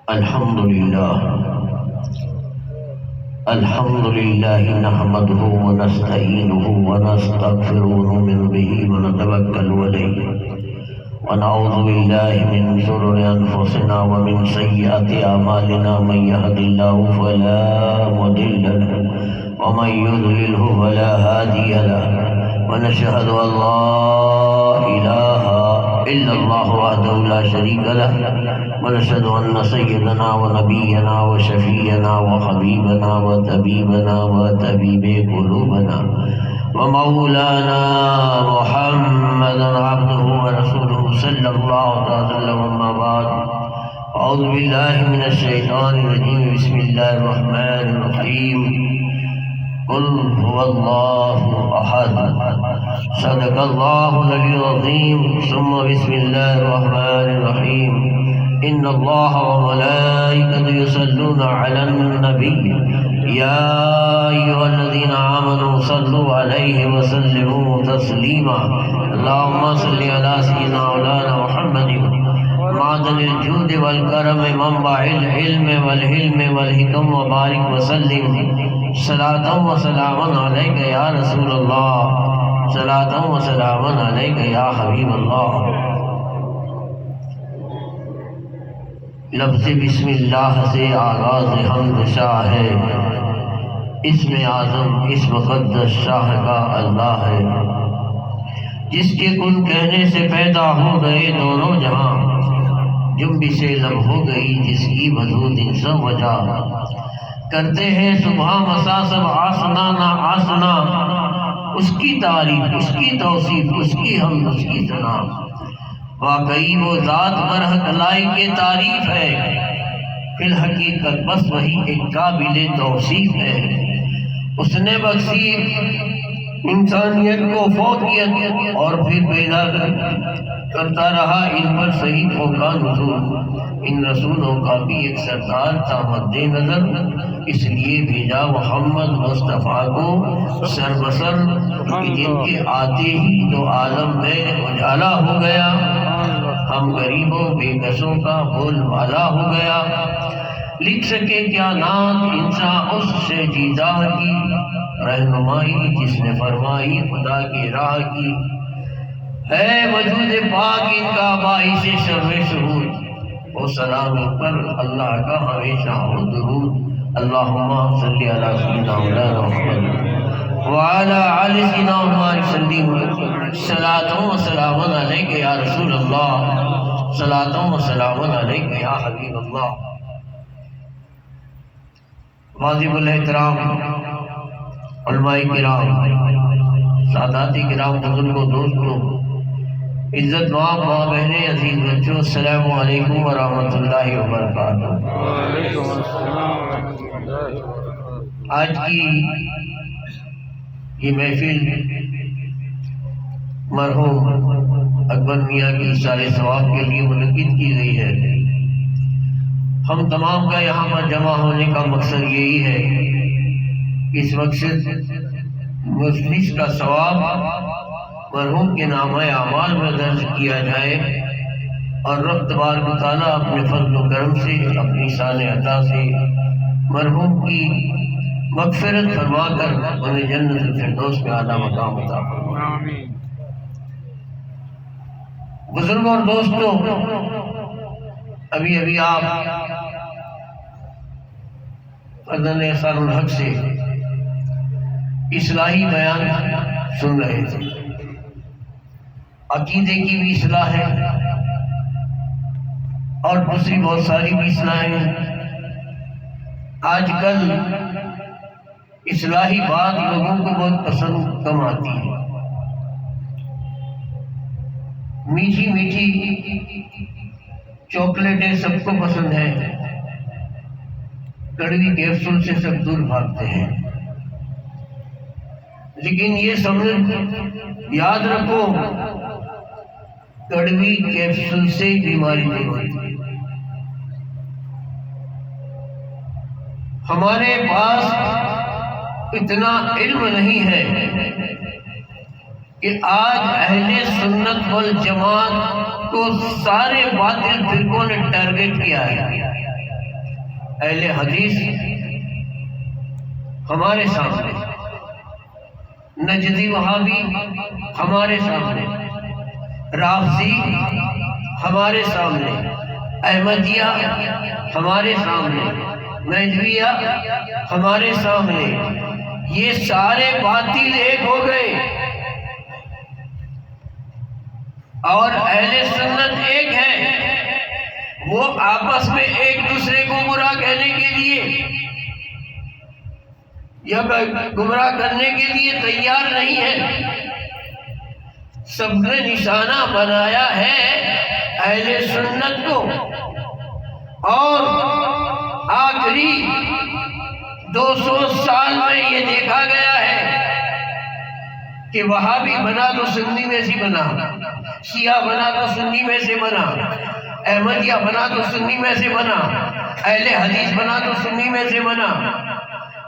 الحمد لله نحمده ونستعينه ونستغفره ونؤمن به ونتوكل عليه ونعوذ بالله من شرور أنفسنا ومن سيئات أعمالنا من يهد الله فلا مضل له ومن يضلله فلا هادي له ونشهد أن لا إله إلا الله وحده لا شريك له ونشهد أن سيدنا ونبينا وشفينا وحبيبنا وطبيبنا وطبيب قلوبنا ومولانا محمدا عبده ورسوله صلى الله عليه وسلم. أما بعد، أعوذ بالله من الشيطان الرجيم. بسم الله الرحمن الرحيم. قل هو الله أحد. صدق الله العلي العظيم. ثم بسم الله الرحمن الرحيم. إن الله وملائكته يصلون على النبي يا أيها الذين آمنوا صلوا عليه وسلموا تسليما. اللهم صل على سيدنا مولانا محمد معدن الجود والكرم منبع العلم والحلم والحكم وبارك وسلم صلاة وسلاما عليك يا رسول الله، صلاة وسلاما عليك يا حبيب الله. لفظ بسم اللہ سے آغاز حمد شاہ ہے، اسم اعظم اس مقدس شاہ کا اللہ ہے، جس کے کن کہنے سے پیدا ہو گئے دونوں جہاں، جنبش لب ہو گئی جس کی وجود سب وجہ. کرتے ہیں صبح مسا سب آسنا نہ آسنا، اس کی تعریف، اس کی توصیف، اس کی حمد، اس کی ثنا. واقعی وہ ذات برحق لائق تعریف ہے، فی الحقیقت بس وہی ایک قابل توصیف ہے. اس نے بخشی انسانیت کو فوقیت اور پھر پیدا کرتا رہا ان پر صحیفوں کا نزول. ان رسولوں کا بھی ایک سردار تھا مد نظر، اس لیے بھیجا محمد مصطفیٰ کو سر بسر، جن کے آتے ہی تو عالم میں اجالا ہو گیا. ہم غریبوں بے کسوں کا بول بالا ہو گیا. لکھ سکے کیا نعت انسان اس سے جیزا کی، رہنمائی جس نے فرمائی خدا کی راہ کی. ہے وجود پاک ان کا باعث شر شہود، وہ سلام پر اللہ کا ہمیشہ ہو درود. اللہم صلی علی سیدنا مولانا محمد وعلی آل سیدنا محمد وسلم. صلاۃ و سلام علیک یا رسول اللہ، صلاۃ و سلام علیک یا حبیب اللہ. واجب الاحترام علماء کرام، سادات کرام، بزرگوں، دوستوں، عزت ماں بہنیں، عزیز بچوں، السلام علیکم ورحمۃ اللہ وبرکاتہ. آج کی یہ محفل مرحوم اکبر میاں کی اشارے ثواب کے لیے منعقد کی گئی ہے. ہم تمام کا یہاں پر جمع ہونے کا مقصد یہی ہے کہ اس مقصد مجلس کا ثواب مرحوم کے نامہ اعمال میں درج کیا جائے، اور رب تبارک و تعالیٰ اپنے فضل و کرم سے، اپنی شان عطا سے مرحوم کی مغفرت فرما کر انہیں جنت الفردوس میں اعلیٰ مقام عطا فرمائے. بزرگوں اور دوستوں، ابھی آپ فضل اثر الحق سے اصلاحی بیان سن رہے تھے. عقیدے کی بھی اصلاح ہے اور دوسری بہت ساری بھی اصلاحیں ہیں. آج کل اصلاحی بات لوگوں کو بہت پسند کم آتی ہے. میٹھی میٹھی چاکلیٹیں سب کو پسند ہیں، کڑوی کیپسول سے سب دور بھاگتے ہیں. لیکن یہ سمجھ یاد رکھو، کڑوی کیپسول سے بیماری نہیں ہوتی. ہمارے پاس اتنا علم نہیں ہے کہ آج اہل سنت والجماعت کو سارے باطل فرقوں نے ٹارگٹ کیا ہے. اہل حدیث ہمارے سامنے، نجدی وہابی ہمارے سامنے، رافضی ہمارے سامنے، احمدیہ ہمارے سامنے، مہدویہ ہمارے سامنے، یہ سارے باطل ایک ہو گئے اور اہل سنت ایک ہے۔ وہ آپس میں ایک دوسرے کو برا کہنے کے لیے یا گمراہ کرنے کے لیے تیار نہیں ہے۔ سب نے نشانہ بنایا ہے اہل سنت کو، اور آخری 200 سال میں یہ دیکھا گیا ہے کہ وہابی بنا تو سنی میں سے بنا، شیعہ بنا تو سنی میں سے بنا، احمدیہ بنا تو سنی میں سے بنا، اہل حدیث بنا تو سنی میں سے بنا۔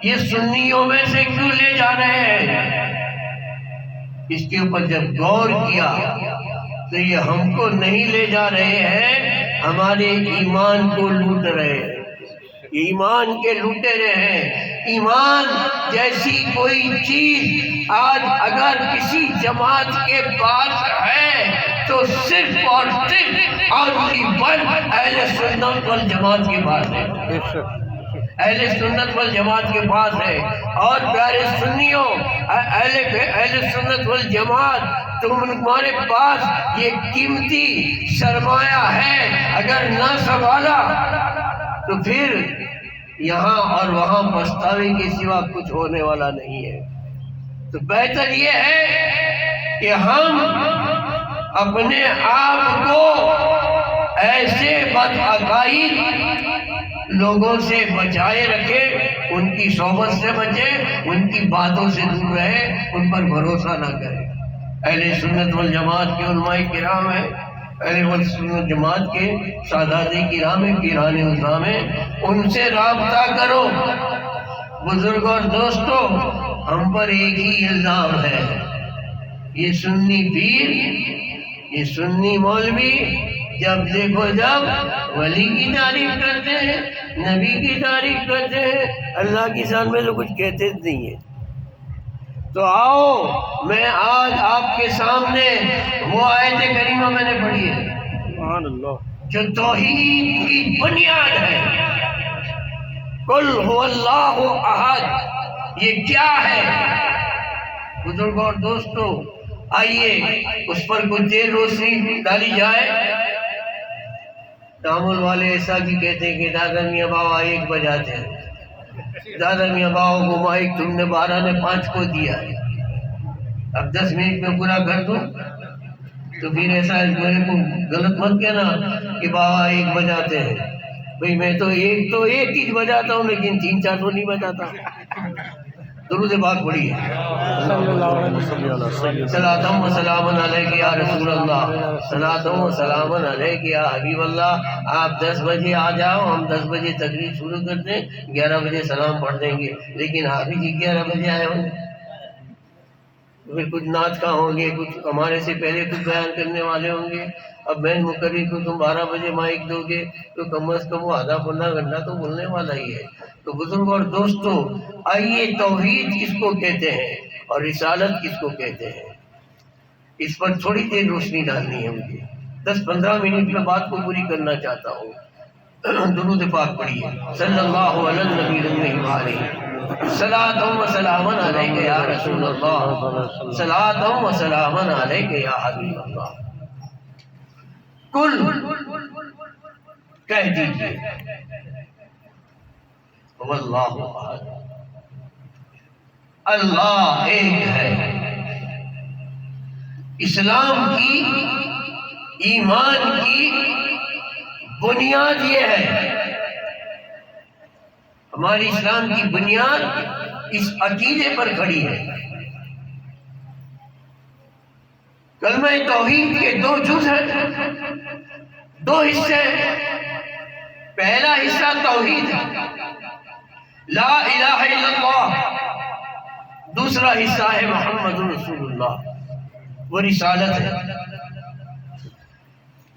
یہ سنیوں میں سے کیوں لے جا رہے ہیں؟ اس کے اوپر جب غور کیا تو یہ ہم کو نہیں لے جا رہے ہیں، ہمارے ایمان کو لوٹ رہے ہیں، ایمان کے لوٹے ہیں۔ ایمان جیسی کوئی چیز آج اگر کسی جماعت کے پاس ہے تو صرف اور صرف اور اہل سنت والجماعت کے پاس ہے، اہل سنت والجماعت کے پاس ہے۔ اور پیارے سنیوں، اہل سنت والجماعت تمہارے پاس یہ قیمتی سرمایہ ہے، اگر نہ سنبھالا تو پھر یہاں اور وہاں پچھتاوے کے سوا کچھ ہونے والا نہیں ہے۔ تو بہتر یہ ہے کہ ہم اپنے آپ کو ایسے بدعقائد لوگوں سے بچائے رکھیں، ان کی صحبت سے بچیں، ان کی باتوں سے دور رہیں، ان پر بھروسہ نہ کریں۔ اہل سنت والجماعت کے علماء کرام ہیں، اہل سنت جماعت کے سادات کرام ہیں، پیران عظام ہیں، ان سے رابطہ کرو۔ بزرگ اور دوستو، ہم پر ایک ہی الزام ہے، یہ سنی پیر، یہ سنی مولوی جب دیکھو جب ولی کی تعریف کرتے ہیں، نبی کی تعریف کرتے ہیں، اللہ کی شان میں تو کچھ کہتے نہیں ہیں۔ تو آؤ میں آج آپ کے سامنے وہ آیت کریمہ میں نے پڑھی ہے سبحان اللہ، جو توحید کی بنیاد ہے۔ قل هو اللہ احد، یہ کیا ہے؟ بزرگوں اور دوستو، آئیے اس پر کچھ دیر روشنی ڈالی جائے۔ تامل والے ایسا بھی کہتے ہیں کہ دادا میاں بابا 1 بجاتے ہیں، دادا میاں بابا کو مائک تم نے 12 نے 5 کو دیا ہے، اب 10 منٹ میں پورا کر دو تو پھر ایسا میرے کو غلط مت کہنا کہ بابا 1 بجاتے ہیں۔ بھئی میں تو ایک چیز بجاتا ہوں، لیکن 3-4 تو نہیں بجاتا۔ درود پاک پڑھیے۔ صلی اللہ علیہ وسلم، صلاۃ و سلام علیک یا رسول اللہ، صلاۃ و سلام علیک یا حبیب اللہ۔ آپ 10 بجے آ جاؤ، ہم 10 بجے تقریر شروع کر دیں، 11 بجے سلام پڑھ دیں گے، لیکن حافظ جی 11 بجے آئے ہوں گے، پھر کچھ نعت کا ہوں گے، کچھ ہمارے سے پہلے کچھ بیان کرنے والے ہوں گے۔ اب مین مقرر کو تم 12 بجے مائک دو گے تو کم از کم وہ آدھا پونا گھنٹہ تو بولنے والا ہی ہے۔ تو بزرگ اور دوستو، آئیے توحید کس کو کہتے ہیں اور رسالت کس کو کہتے ہیں، اس پر تھوڑی دیر روشنی ڈالنی ہے مجھے، 10-15 منٹ میں بات کو پوری کرنا چاہتا ہوں۔ درود پاک پڑھیے۔ صلی اللہ علی النبی الکریم، صلاۃ و سلام علیک یا رسول اللہ، صلاۃ و سلام علیک یا حبیب اللہ۔ کل کہہ دیجیے واللہ احد، اللہ ایک ہے۔ اسلام کی، ایمان کی بنیاد یہ ہے، ہماری اسلام کی بنیاد اس عقیدے پر کھڑی ہے۔ کلمہ توحید کے 2 جز ہیں، 2 حصے ہیں۔ پہلا حصہ توحید ہے، لا الہ الا اللہ، دوسرا حصہ ہے محمد رسول اللہ، وہ رسالت ہے۔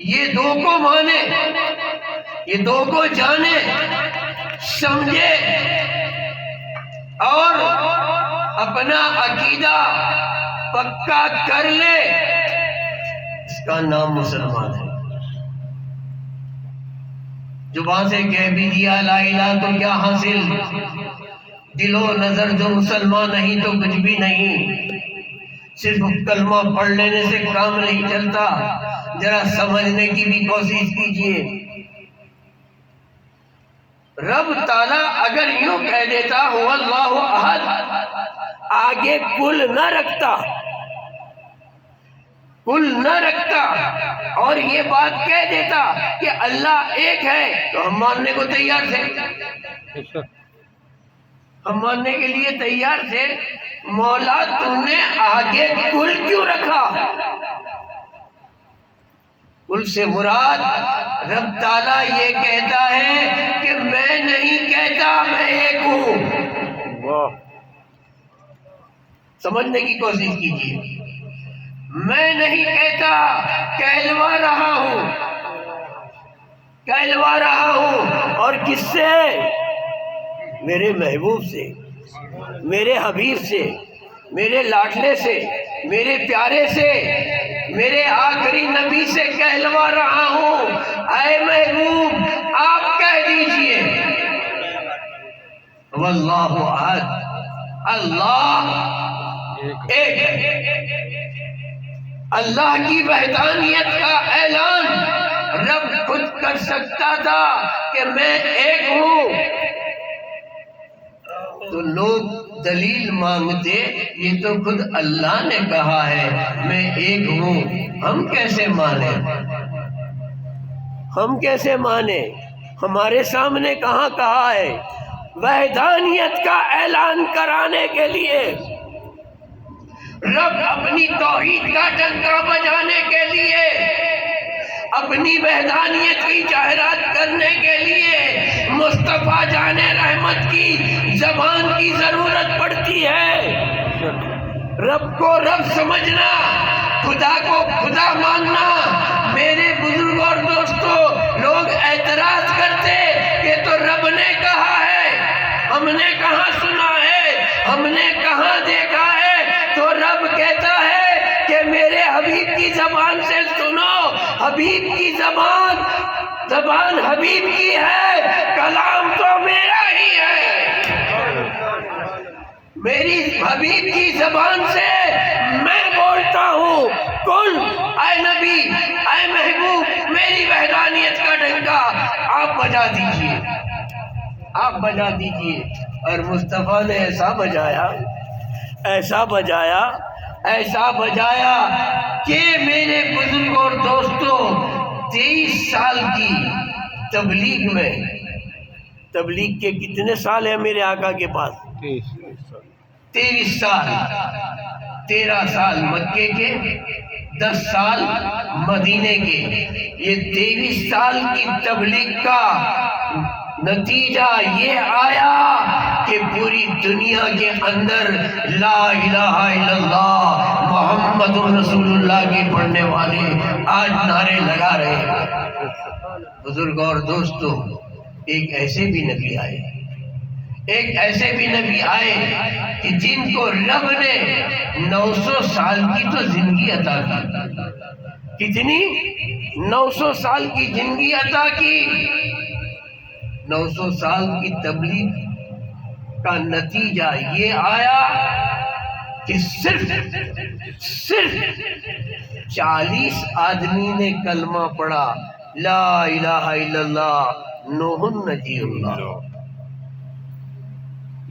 یہ 2 کو مانے، یہ 2 کو جانے، سمجھے اور اپنا عقیدہ پکا کر لے، اس کا نام مسلمان ہے۔ زبان سے کہہ بھی دیا لا الہ تو کیا حاصل، دل و نظر جو مسلمان نہیں تو کچھ بھی نہیں۔ صرف کلمہ پڑھ لینے سے کام نہیں چلتا، ذرا سمجھنے کی بھی کوشش کیجیے۔ رب تعالیٰ اگر یوں کہہ دیتا هو اللہ احد، آگے کل نہ رکھتا، کل نہ رکھتا اور یہ بات کہہ دیتا کہ اللہ ایک ہے، تو ہم ماننے کو تیار تھے، ہم ماننے کے لیے تیار تھے۔ مولا تم نے آگے کل کیوں رکھا؟ کل سے مراد رب تعالیٰ یہ کہتا ہے کہ میں نہیں کہتا میں ایک ہوں۔ سمجھنے کی کوشش کیجیے، میں نہیں کہتا، کہلوا رہا ہوں، کہلوا رہا ہوں۔ اور کس سے؟ میرے محبوب سے، میرے حبیب سے، میرے لاڈلے سے، میرے پیارے سے، میرے آخری نبی سے کہلوا رہا ہوں، اے محبوب آپ کہہ دیجئے واللہ احد، اللہ ایک ہے۔ اللہ کی وحدانیت کا اعلان رب خود کر سکتا تھا کہ میں ایک ہوں، تو لوگ دلیل مانگتے، یہ تو خود اللہ نے کہا ہے میں ایک ہوں، ہم کیسے مانیں؟ ہم کیسے مانیں؟ ہمارے سامنے کہاں کہا ہے؟ وحدانیت کا اعلان کرانے کے لیے، رب اپنی توحید کا ڈنکا بجانے کے لیے، اپنی وحدانیت کی جاہرات کرنے کے لیے مصطفیٰ جان رحمت کی زبان کی ضرورت پڑتی ہے۔ رب کو رب سمجھنا، خدا کو خدا ماننا۔ میرے بزرگ اور دوستو، لوگ اعتراض کرتے کہ تو رب نے کہا ہے، ہم نے کہاں سنا ہے، ہم نے کہاں دیکھا ہے؟ تو رب کہتا ہے کہ میرے حبیب کی زبان سے سنو، حبیب کی زبان حبیب کی ہے، کلام تو میرا ہی ہے۔ میری حبیب کی زبان سے میں بولتا ہوں، کل اے نبی، اے محبوب، میری وحدانیت کا ڈنکا آپ بجا دیجئے، آپ بجا دیجئے۔ اور مصطفیٰ نے ایسا بجایا، ایسا بجایا، ایسا بجایا کہ میرے بزرگ اور دوستوں 23 سال کی تبلیغ میں، تبلیغ کے کتنے سال ہیں میرے آقا کے پاس؟ 23 سال، 13 سال مکے کے، 10 سال مدینے کے۔ یہ 23 سال کی تبلیغ کا نتیجہ یہ آیا کہ پوری دنیا کے اندر لا الہ الا اللہ محمد رسول اللہ کے پڑھنے والے آج نعرے لگا رہے ہیں۔ بزرگ اور دوستو، ایک ایسے بھی نبی آئے، ایک ایسے بھی نبی آئے کہ جن کو رب نے 900 سال کی تو زندگی عطا کی۔ کتنی؟ 900 سال کی زندگی عطا کی۔ 900 سال کی تبلیغ کا نتیجہ یہ آیا کہ صرف 40 آدمی نے کلمہ پڑھا، لا الہ الا اللہ نوح نجی اللہ۔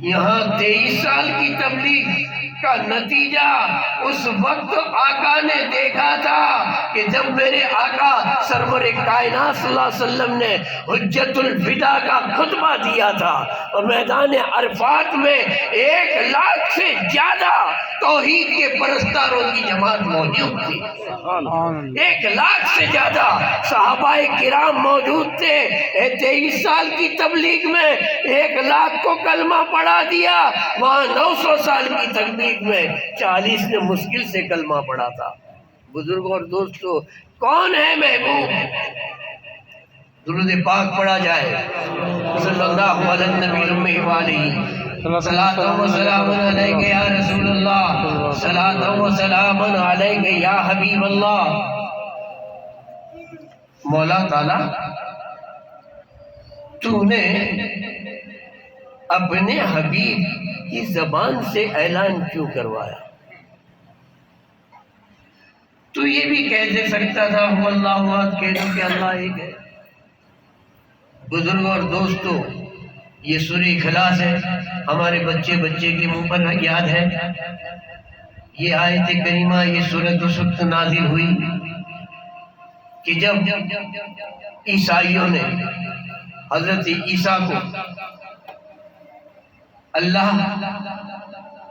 یہاں 23 سال کی تبلیغ کا نتیجہ اس وقت آقا نے دیکھا تھا کہ جب میرے آقا سرور کائنات صلی اللہ علیہ وسلم نے حجت الوداع کا خطبہ دیا تھا اور میدان عرفات میں 1 لاکھ سے زیادہ توحید کے پرستاروں کی جماعت موجود تھی۔ 1 لاکھ سے زیادہ صحابہ کرام موجود تھے۔ 23 سال کی تبلیغ میں 1 لاکھ کو کلمہ پڑھا دیا، وہاں 900 سال کی تبلیغ میں 40 نے مشکل سے کلمہ پڑھا تھا۔ بزرگ اور دوستو، کون ہے محبوب؟ درود پاک پڑھا جائے صلی اللہ علیہ النبی الامی وآلہ صلاۃ و سلام علیک یا رسول اللہ صلاۃ و سلام علیک یا حبیب اللہ۔ مولا تعالی تو نے اپنے حبیب کی زبان سے اعلان کیوں کروایا؟ تو یہ بھی کہہ دے سکتا تھا هو اللہ احد، کہہ دو کہ اللہ ایک ہے۔ بزرگ اور دوستو، یہ سورہ اخلاص ہے، ہمارے بچے کے منہ پر یاد ہے۔ یہ آیت کریمہ، یہ سورۃ اس وقت نازل ہوئی کہ جب عیسائیوں نے حضرت عیسیٰ کو اللہ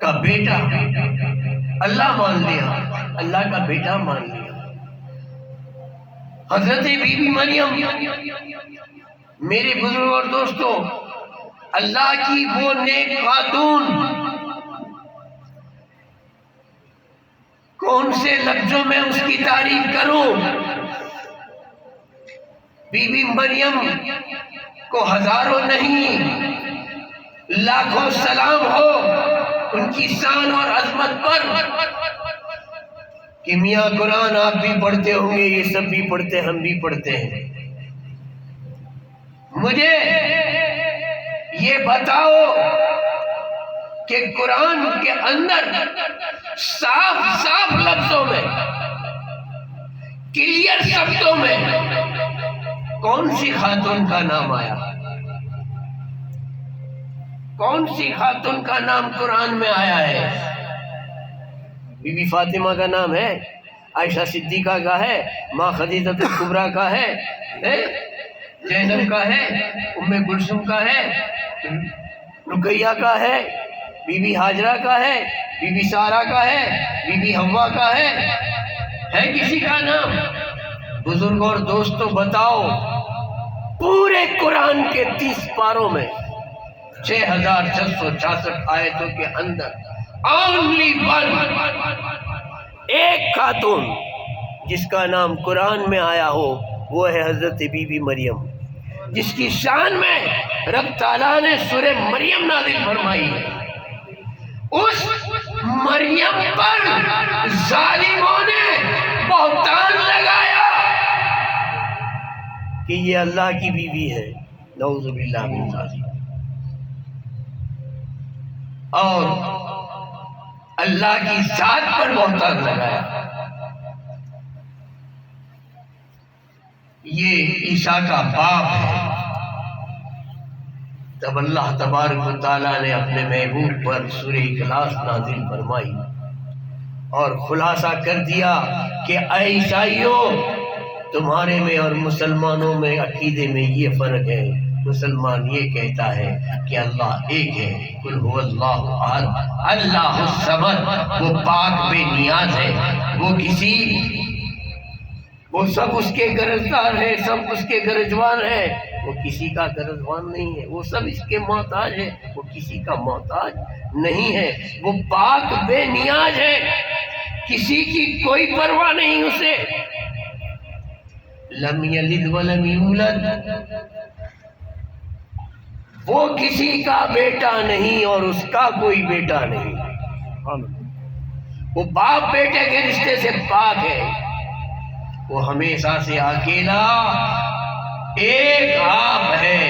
کا بیٹا اللہ مان لیا، اللہ کا بیٹا مان لیا۔ حضرت بی بی مریم، میرے بزرگ اور دوستو، اللہ کی وہ نیک خاتون، کون سے لفظوں میں اس کی تعریف کروں؟ بی بی مریم کو ہزاروں نہیں لاکھوں سلام ہو ان کی شان اور عظمت پر کہ میاں قرآن آپ بھی پڑھتے ہوں گے، یہ سب بھی پڑھتے، ہم بھی پڑھتے ہیں۔ مجھے یہ بتاؤ کہ قرآن کے اندر صاف لفظوں میں، کلیئر شبدوں میں کون سی خاتون کا نام آیا؟ کون سی خاتون کا نام قرآن میں آیا ہے؟ بی بی فاطمہ کا نام ہے، عائشہ صدیقہ کا ہے، ماں خدیجہ کبریٰ کا ہے، زینب کا ہے، ام کلثوم کا ہے، رقیہ کا ہے، بی بی ہاجرہ کا ہے، بی بی سارہ کا ہے، بی بی حوا کا ہے کسی کا نام؟ بزرگ اور دوستو بتاؤ، پورے قرآن کے 30 پاروں میں 6666 آیتوں کے اندر اونلی ون، ایک خاتون جس کا نام قرآن میں آیا ہو، وہ ہے حضرت بی بی مریم، جس کی شان میں رب تعالیٰ نے سورہ مریم نازل فرمائی ہے۔ اس مریم پر ظالموں نے بہتان لگایا کہ یہ اللہ کی بیوی ہے، نعوذ باللہ من ذالک، اور اللہ کی ذات پر بہتان لگایا۔ یہ عیسیٰ کا باپ ہے۔ تب اللہ تبارک و تعالیٰ نے اپنے محبوب پر سورہ اخلاص نازل فرمائی اور خلاصہ کر دیا کہ اے عیسائیوں، تمہارے میں اور مسلمانوں میں عقیدے میں یہ فرق ہے۔ مسلمان یہ کہتا ہے کہ اللہ ایک ہے، قل هو اللہ احد، اللہ الصمد، وہ پاک بے نیاز ہے، وہ سب اس کے گرجدار ہے، سب اس کے گرجوان ہے، وہ کسی کا گرجوان نہیں ہے، وہ سب اس کے محتاج ہے، وہ کسی کا محتاج نہیں ہے، وہ پاک بے نیاز ہے، کسی کی کوئی پرواہ نہیں اسے۔ لم یلد ولم یولد، وہ کسی کا بیٹا نہیں اور اس کا کوئی بیٹا نہیں، وہ باپ بیٹے کے رشتے سے پاک ہے، وہ ہمیشہ سے اکیلا ایک آپ ہے،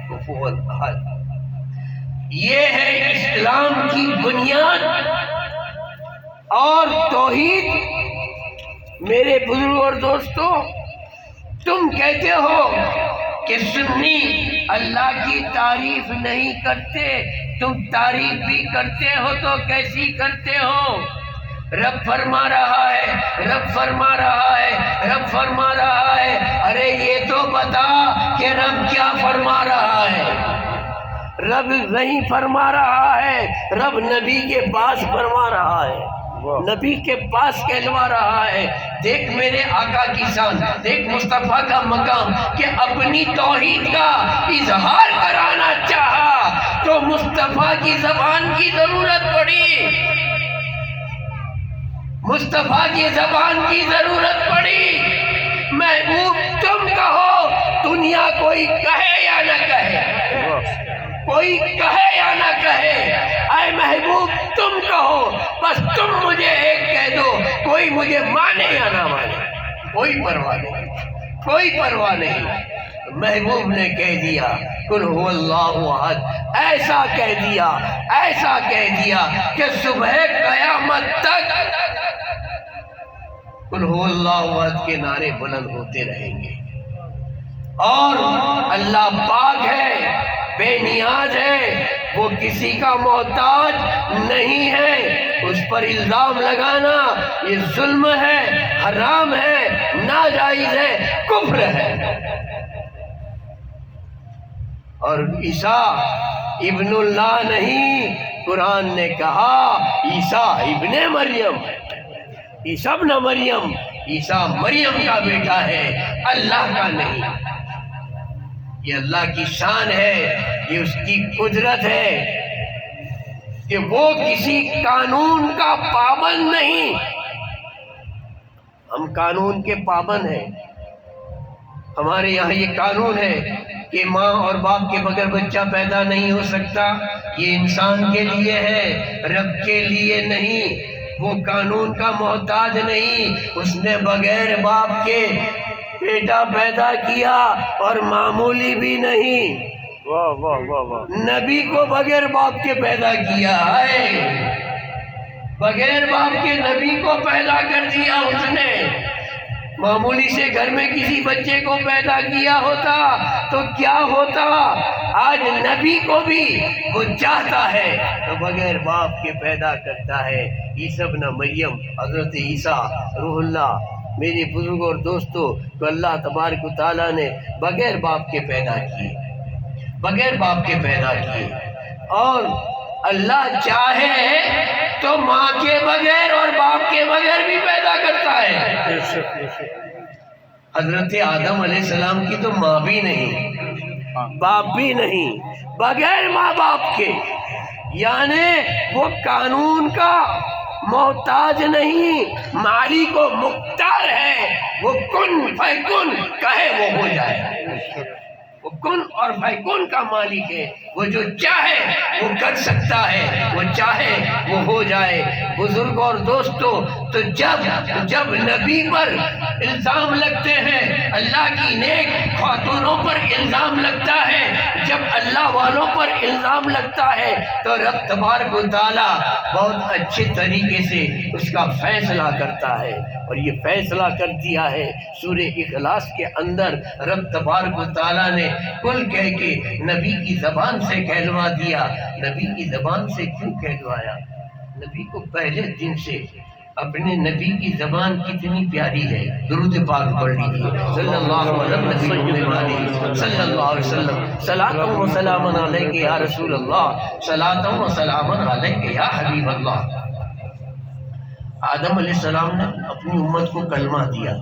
کفوا احد۔ یہ ہے اسلام کی بنیاد اور توحید۔ میرے بزرگ اور دوستو، تم کہتے ہو کہ سنی اللہ کی تعریف نہیں کرتے، تم تعریف بھی کرتے ہو تو کیسی کرتے ہو؟ رب فرما رہا ہے، رب فرما رہا ہے، رب فرما رہا ہے۔ ارے یہ تو بتا کہ رب کیا فرما رہا ہے؟ رب نہیں فرما رہا ہے، رب نبی کے پاس فرما رہا ہے، نبی کے پاس کہلوا رہا ہے۔ دیکھ میرے آقا کی شان، دیکھ مصطفیٰ کا مقام کہ اپنی توحید کا اظہار کرانا چاہا تو مصطفیٰ کی زبان کی ضرورت پڑی، مصطفیٰ کی زبان کی ضرورت پڑی۔ محبوب تم کہو کوئی کہے یا نہ کہے، اے محبوب تم کہو، بس تم مجھے ایک کہہ دو، کوئی مجھے مانے یا نہ مانے، کوئی پرواہ نہیں، کوئی پرواہ نہیں۔ محبوب نے کہہ دیا قل هو اللہ احد، ایسا کہہ دیا، ایسا کہہ دیا کہ صبح قیامت تک قل هو اللہ احد کے نعرے بلند ہوتے رہیں گے۔ اور اللہ پاک ہے، بے نیاز ہے، وہ کسی کا محتاج نہیں ہے۔ اس پر الزام لگانا یہ ظلم ہے، حرام ہے، ناجائز ہے، کفر ہے۔ اور عیسیٰ ابن اللہ نہیں، قرآن نے کہا عیسیٰ ابن مریم، عیسیٰ ابن مریم، عیسیٰ مریم کا بیٹا ہے، اللہ کا نہیں۔ یہ اللہ کی شان ہے، یہ اس کی قدرت ہے کہ وہ کسی قانون کا پابند نہیں۔ ہم قانون کے پابند ہیں، ہمارے یہاں یہ قانون ہے کہ ماں اور باپ کے بغیر بچہ پیدا نہیں ہو سکتا، یہ انسان کے لیے ہے، رب کے لیے نہیں۔ وہ قانون کا محتاج نہیں، اس نے بغیر باپ کے بیٹا پیدا کیا، اور معمولی بھی نہیں۔ واہ واہ واہ واہ، نبی کو بغیر باپ کے پیدا کیا ہے، بغیر باپ کے نبی کو پیدا کر دیا اس نے۔ معمولی سے گھر میں کسی بچے کو پیدا کیا ہوتا تو کیا ہوتا؟ آج نبی کو بھی وہ چاہتا ہے تو بغیر باپ کے پیدا کرتا ہے۔ عیسیٰ ابن مریم، حضرت عیسیٰ روح اللہ، میرے بزرگوں اور دوستوں، تو اللہ تبارک و تعالیٰ نے بغیر باپ کے پیدا کیے، بغیر باپ کے پیدا کیے۔ اور اللہ چاہے تو ماں کے بغیر اور باپ کے بغیر بھی پیدا کرتا ہے۔ حضرت آدم علیہ السلام کی تو ماں بھی نہیں، باپ بھی نہیں، بغیر ماں باپ کے، یعنی وہ قانون کا محتاج نہیں، مالک و مختار ہے۔ وہ کن فیکن کہے وہ ہو جائے، وہ کن اور فیکن کا مالک ہے، وہ جو چاہے وہ کر سکتا ہے، وہ چاہے وہ ہو جائے۔ بزرگ اور دوستو، تو جب نبی پر الزام لگتے ہیں، اللہ کی نیک خاتونوں پر الزام لگتا ہے، جب اللہ والوں پر الزام لگتا ہے، تو رب تبارک و تعالیٰ بہت اچھے طریقے سے اس کا فیصلہ کرتا ہے۔ اور یہ فیصلہ کر دیا ہے سورہ اخلاص کے اندر۔ رب تبارک و تعالیٰ نے کل کہہ کے نبی کی زبان سے کہلوا دیا۔ نبی کی زبان سے کیوں کہلوایا؟ نبی کو پہلے دن سے اپنے نبی کی زبان کتنی پیاری ہے۔ درود پاک پڑھ لیجیے، صلی اللہ علیہ صلی اللہ علیہ وسلم، صلاۃ و سلام علیک یا رسول اللہ، صلاۃ و سلام علیک یا حبیب اللہ۔ آدم علیہ السلام نے اپنی امت کو کلمہ دیا۔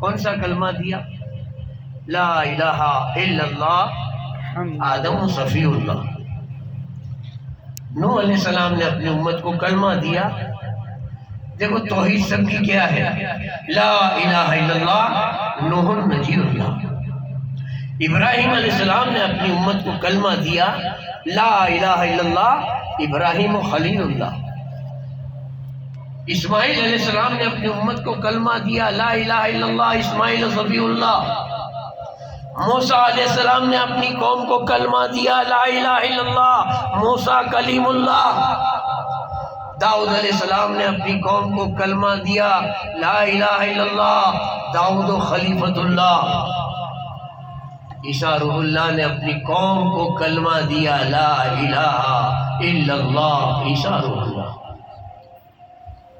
کون سا کلمہ دیا؟ لا الہ الا اللہ آدم و صفی اللہ۔ نوح علیہ السلام نے اپنی امت کو کلمہ دیا۔ دیکھو توحید سب کی کیا ہے؟ لا الہ الا اللہ نوح نجی اللہ۔ ابراہیم علیہ السلام نے اپنی امت کو کلمہ دیا، لا الہ الا اللہ ابراہیم و خلیل اللہ۔ اسماعیل علیہ السلام نے اپنی امت کو کلمہ دیا، لا الہ الا اللہ اسماعیل و صفی اللہ۔ موسیٰ علیہ السلام نے اپنی قوم کو کلمہ دیا، لا الہ الا اللہ موسیٰ کلیم اللہ۔ داؤد علیہ السلام نے اپنی قوم کو کلمہ دیا، لا الہ الا اللہ داؤد و خلیفۃ اللہ۔ عیسیٰ روح اللہ نے اپنی قوم کو کلمہ دیا، لا الہ الا اللہ عیسیٰ روح اللہ۔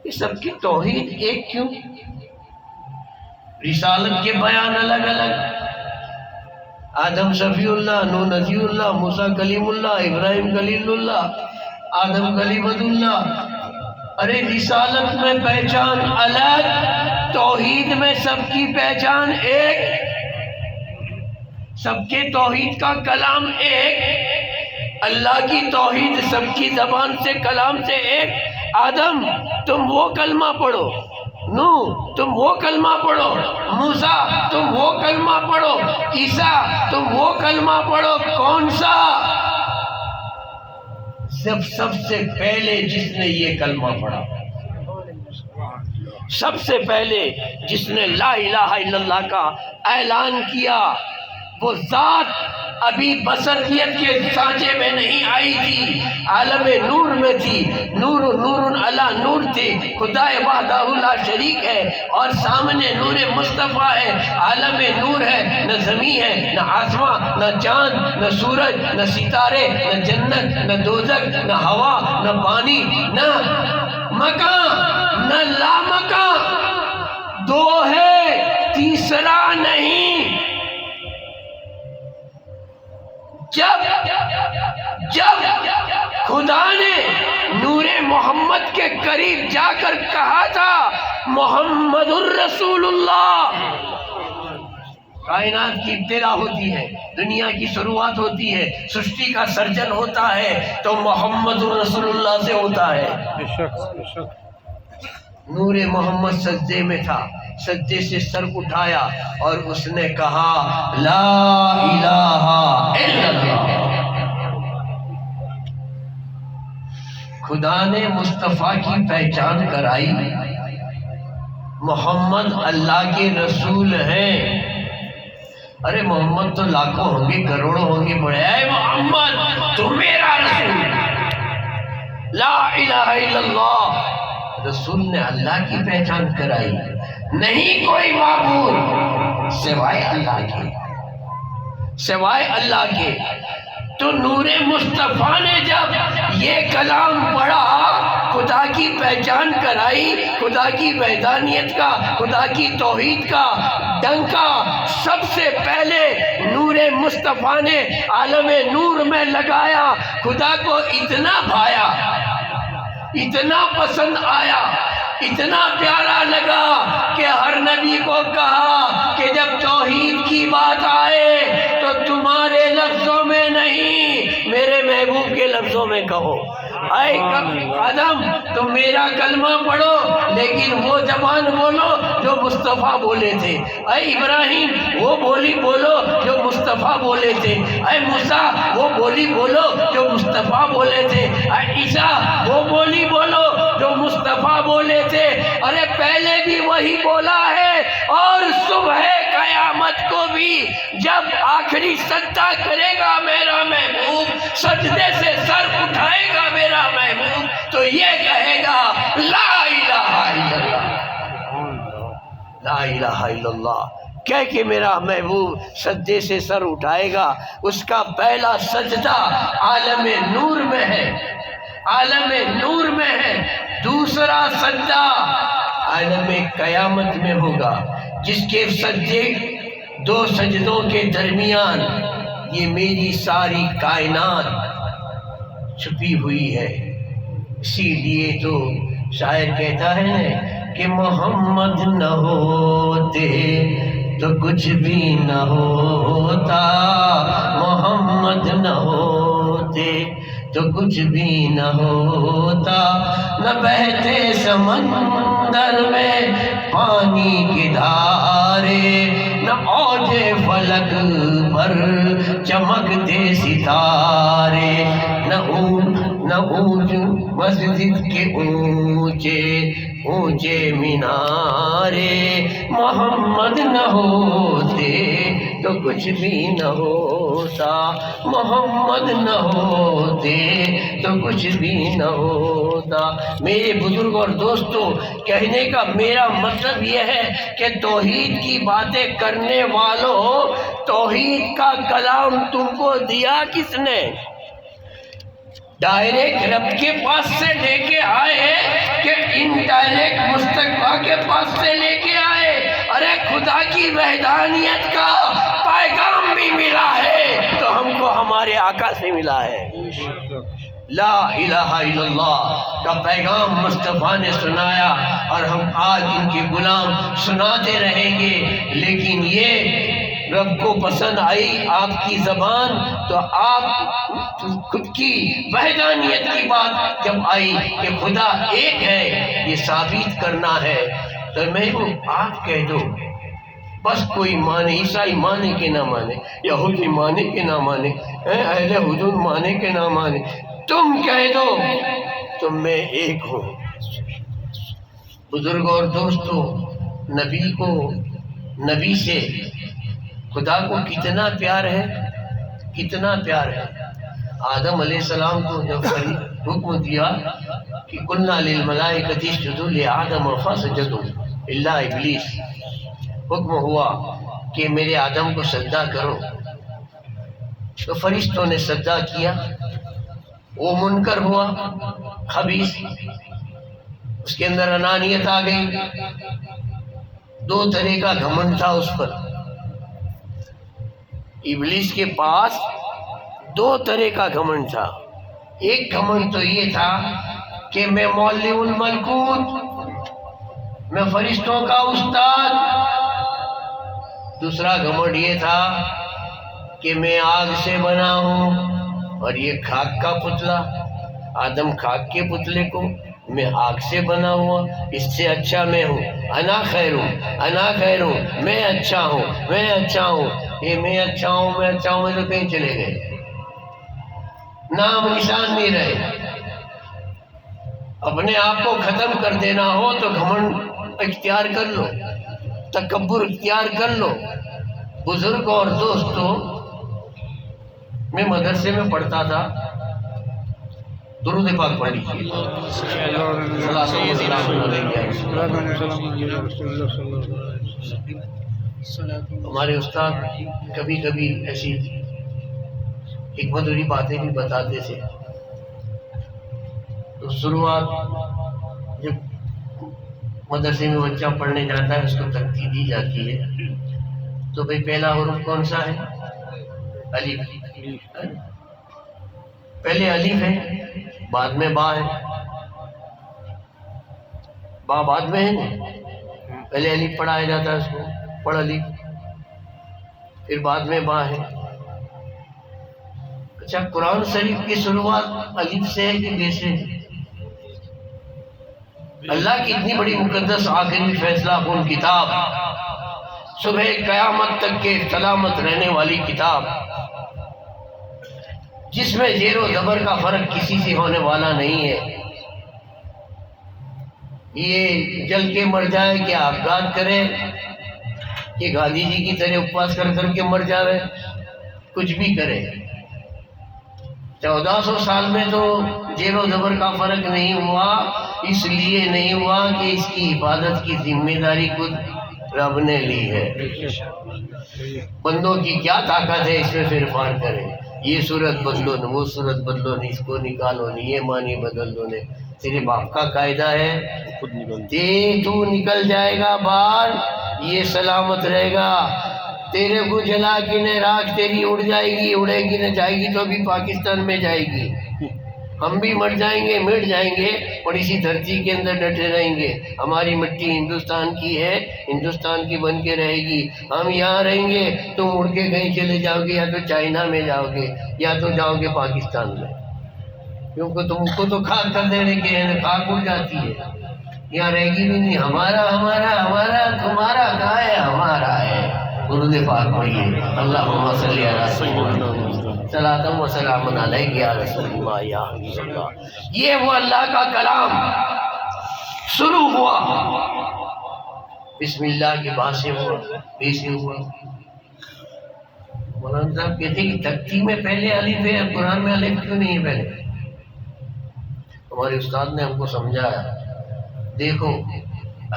یہ سب کی توحید ایک کیوں؟ رسالت کے بیان الگ الگ، آدم صفی اللہ، نوح نجی اللہ، موسیٰ کلیم اللہ، ابراہیم خلیل اللہ، آدم کلیمت اللہ۔ ارے رسالت میں پہچان الگ، توحید میں سب کی پہچان ایک، سب کے توحید کا کلام ایک، اللہ کی توحید سب کی زبان سے کلام سے ایک۔ آدم تم وہ کلمہ پڑھو، نوح تم وہ کلمہ پڑھو، موسیٰ تم وہ کلمہ پڑھو، عیسیٰ تم وہ کلمہ پڑھو۔ کون سا؟ سب سے پہلے جس نے یہ کلمہ پڑھا، سب سے پہلے جس نے لا الہ الا اللہ کا اعلان کیا، وہ ذات ابھی بصریت کے سانچے میں نہیں آئی تھی، عالم نور میں تھی، نور نور علی نور تھی، خدا وحدہ لا شریک ہے، اور سامنے نور مصطفیٰ ہے، عالم نور ہے، نہ زمین ہے، نہ آسمان، نہ چاند، نہ سورج، نہ ستارے، نہ جنت، نہ دوزخ، نہ ہوا، نہ پانی، نہ مکان، نہ لامکان، دو ہے تیسرا نہیں۔ جب خدا نے نور محمد کے قریب جا کر کہا تھا محمد الرسول اللہ، کائنات کی ابتدا ہوتی ہے، دنیا کی شروعات ہوتی ہے، سرشٹی کا سرجن ہوتا ہے تو محمد الرسول اللہ سے ہوتا ہے۔ بے شک نور محمد سجدے میں تھا، سجدے سے سر اٹھایا اور اس نے کہا لا الہ الا اللہ۔ خدا نے مصطفیٰ کی پہچان کرائی، محمد اللہ کے رسول ہیں۔ ارے محمد تو لاکھوں ہوں گے، کروڑوں ہوں گے، بڑے اے محمد تو میرا رسول، لا الہ الا اللہ۔ رسول نے اللہ کی پہچان کرائی، نہیں کوئی معبود سوائے اللہ کے، سوائے اللہ کے۔ تو نور مصطفیٰ نے جب یہ کلام پڑھا، خدا کی پہچان کرائی، خدا کی وحدانیت کا، خدا کی توحید کا ڈنکا سب سے پہلے نور مصطفیٰ نے عالم نور میں لگایا۔ خدا کو اتنا بھایا، اتنا پسند آیا، اتنا پیارا لگا کہ ہر نبی کو کہا کہ جب توحید کی بات آئے تو تمہارے لفظوں میں نہیں، میرے محبوب کے لفظوں میں کہو۔ اے آدم تم میرا کلمہ پڑھو لیکن وہ زبان بولو جو مصطفیٰ بولے تھے، اے ابراہیم وہ بولی بولو جو مصطفیٰ بولے تھے، اے موسیٰ وہ بولی بولو جو مصطفیٰ بولے تھے، اے عیسیٰ وہ بولی بولو جو مصطفیٰ بولے تھے۔ ارے پہلے بھی وہی بولا ہے، اور صبح قیامت کو بھی جب آخری سجدہ کرے گا میرا محبوب، سجدے سے سر اٹھائے گا میرا محبوب، تو یہ کہے گا لا الہ الا اللہ، لا الہ الا اللہ کہہ کے میرا محبوب سجدے سے سر اٹھائے گا۔ اس کا پہلا سجدہ عالم نور میں ہے، عالم نور میں ہے، دوسرا سجدہ عالم قیامت میں ہوگا، جس کے سجدے دو سجدوں کے درمیان یہ میری ساری کائنات چھپی ہوئی ہے۔ اسی لیے تو شاعر کہتا ہے نا کہ محمد نہ ہوتے تو کچھ بھی نہ ہوتا، محمد نہ ہوتے تو کچھ بھی نہ ہوتا، نہ بہتے سمندر میں پانی کے دھارے، نہ اوج فلک پر چمکتے ستارے، نہ اونچ مسجد کے اونچے اونچے مینارے، محمد نہ ہوتے تو کچھ بھی نہ ہوتا، محمد نہ ہوتے تو کچھ بھی نہ ہوتا۔ میرے بزرگ اور دوستوں، کہنے کا میرا مطلب یہ ہے کہ توحید کی باتیں کرنے والوں، توحید کا کلام تم کو دیا کس نے؟ ڈائریکٹ رب کے پاس سے لے کے آئے کہ انڈائریکٹ مصطفیٰ کے پاس سے لے کے آئے؟ ارے خدا کی وحدانیت کا پیغام بھی ملا ہے تو ہم کو ہمارے آقا سے ملا ہے۔ لا الہ الا اللہ کا پیغام مصطفیٰ نے سنایا اور ہم آج ان کے غلام سناتے رہیں گے، لیکن یہ رب کو پسند آئی آپ کی زبان تو آپ خود کی وحدانیت کی بات جب آئی کہ خدا ایک ہے یہ ثابت کرنا ہے، تو میں آپ کہہ دو، بس کوئی مانے، عیسائی مانے کہ نہ مانے، یہودی مانے کہ نہ مانے، اہل حدود مانے کہ نہ مانے، تم کہہ دو تم میں ایک ہوں۔ بزرگ اور دوستوں، نبی کو، نبی سے خدا کو کتنا پیار ہے، کتنا پیار ہے۔ آدم علیہ السلام کو جب حکم دیا کہ قلنا للملائکۃ اسجدوا لآدم فسجدوا الا ابلیس، حکم ہوا کہ میرے آدم کو سجدہ کرو، تو فرشتوں نے سجدہ کیا۔ وہ منکر ہوا، خبیث، اس کے اندر انانیت آ گئی، دو طرح کا گھمنڈ تھا اس پر۔ ابلیس کے پاس دو طرح کا گھمنڈ تھا۔ ایک گھمنڈ تو یہ تھا کہ میں مولع الملکوت، میں فرشتوں کا استاد۔ دوسرا گھمنڈ یہ تھا کہ میں آگ سے بنا ہوں اور یہ خاک کا پتلا، آدم خاک کے پتلے کو، میں آگ سے بنا ہوا، اس سے اچھا میں ہوں، انا خیر ہوں، انا خیر ہوں، میں اچھا ہوں، میں اچھا ہوں۔ یہ میں اچھا ہوں، میں اچھا ہوں، میں تو کہیں چلے گئے، نام نشان نہیں رہے۔ اپنے آپ کو ختم کر دینا ہو تو گھمنڈ اختیار کر لو، تکبر اختیار کر لو۔ بزرگ اور دوستوں، میں مدرسے میں پڑھتا تھا، درود پاک پڑھ لیجیے۔ ہمارے استاد کبھی کبھی ایسی حکمت والی باتیں بھی بتاتے تھے۔ تو شروعات جب مدرسے میں بچہ پڑھنے جاتا ہے، اس کو ترتیب دی جاتی ہے، تو بھئی پہلا حرف کون سا ہے؟ الف۔ پہلے الف ہے، بعد میں با ہے، با بعد میں ہے نا، پہلے الف پڑھایا جاتا ہے، اس کو پڑھ الف، پھر بعد میں با ہے۔ اچھا، قرآن شریف کی شروعات الف سے ہے کہ بے سے؟ اللہ کی اتنی بڑی مقدس آخری فیصلہ کن کتاب، صبح قیامت تک کے سلامت رہنے والی کتاب، جس میں زیر و زبر کا فرق کسی سے ہونے والا نہیں ہے۔ یہ جل کے مر جائے کہ آباد کرے، کہ گاندھی جی کی طرح اپواس کر کر کے مر جائے، کچھ بھی کرے۔ 1400 سال میں تو زیر و زبر کا فرق نہیں ہوا، اس لیے نہیں ہوا کہ اس کی حفاظت کی ذمہ داری خود رب نے لی ہے۔ بندوں کی کیا طاقت ہے اس میں پھر فار کریں، یہ صورت بدلو نہ، وہ صورت بدلو نہیں، اس کو نکالو نہیں، یہ معنی بدل دو نہیں۔ تیرے باپ کا قاعدہ ہے، تو نکل جائے گا باہر، یہ سلامت رہے گا۔ تیرے کو جلا کے نہ راکھ تیری اڑ جائے گی، اڑے گی نہ جائے گی تو بھی پاکستان میں جائے گی۔ ہم بھی مر جائیں گے، مٹ جائیں گے، اور اسی دھرتی کے اندر ڈٹے رہیں گے۔ ہماری مٹی ہندوستان کی ہے، ہندوستان کی بن کے رہے گی۔ ہم یہاں رہیں گے، تم اڑ کے کہیں چلے جاؤ گے، یا تو چائنا میں جاؤ گے یا تو جاؤ گے پاکستان میں، کیونکہ تم کو تو خاک کر دینے کے ہیں، خاک اڑ جاتی ہے، یہاں رہے گی بھی نہیں۔ ہمارا ہمارا ہمارا تمہارا کہاں ہے؟ ہمارا ہے۔ درود پاک پڑھیے، اللہم صلی علی سیدنا صلاۃ و سلام علیک یا رسول اللہ یا حبیب اللہ۔ یہ وہ اللہ کا کلام شروع ہوا، بسم اللہ کی بات سے ہوا، بے سے ہوا۔ مولانا صاحب کہتے ہیں کہ تختی میں پہلے الف ہے، قرآن میں الف کیوں نہیں ہے پہلے؟ ہمارے استاد نے ہم کو سمجھایا، دیکھو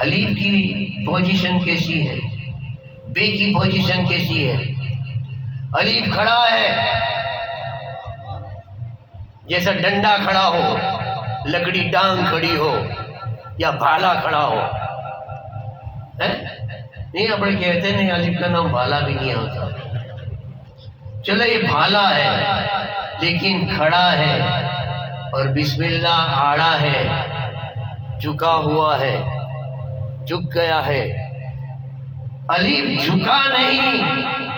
الف کی پوزیشن کیسی ہے، بے کی پوزیشن کیسی ہے۔ الف کھڑا ہے جیسا ڈنڈا کھڑا ہو، لکڑی ڈانگ کھڑی ہو، یا بھالا کھڑا ہو، نہیں اپنے کہتے نہیں الف کا نام بھالا بھی نہیں ہوتا۔ چلو یہ بھالا ہے لیکن کھڑا ہے، اور بسم اللہ آڑا ہے، جھکا ہوا ہے، جھک گیا ہے۔ الف جھکا نہیں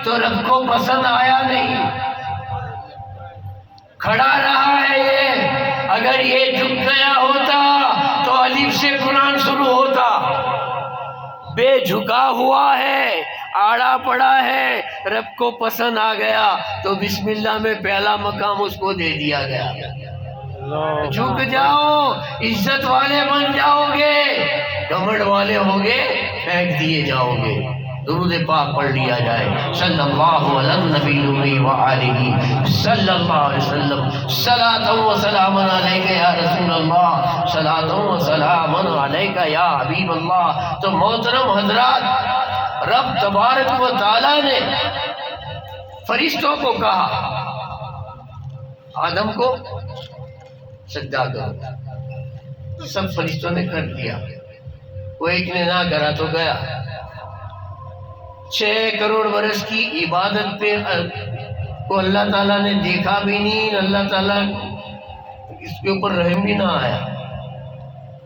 تو رب کو پسند آیا نہیں، کھڑا رہا ہے یہ۔ اگر یہ جھک گیا ہوتا تو الف سے قرآن شروع ہوتا، بے جھکا ہوا ہے، آڑا پڑا ہے، رب کو پسند آ گیا تو بسم اللہ میں پہلا مقام اس کو دے دیا گیا۔ جھک جاؤ، عزت والے بن جاؤ گے، گھمنڈ والے ہوگے پھینک دیے جاؤ گے۔ درود پاک پڑھ لیا جائے، صلی اللہ علی النبی الامی وآلہ صلی اللہ علیہ وسلم۔ صلاۃ و سلام علیک یا رسول اللہ، صلاۃ و سلام علیک یا حبیب اللہ۔ تو محترم حضرات، رب تبارک و تعالی نے فرشتوں کو کہا آدم کو سجدہ کرو، سب فرشتوں نے کر دیا، وہ ایک نے نہ کرا تو گیا۔ 6 کروڑ برس کی عبادت پہ کو اللہ تعالیٰ نے دیکھا بھی نہیں، اللہ تعالیٰ اس کے اوپر رحم بھی نہ آیا۔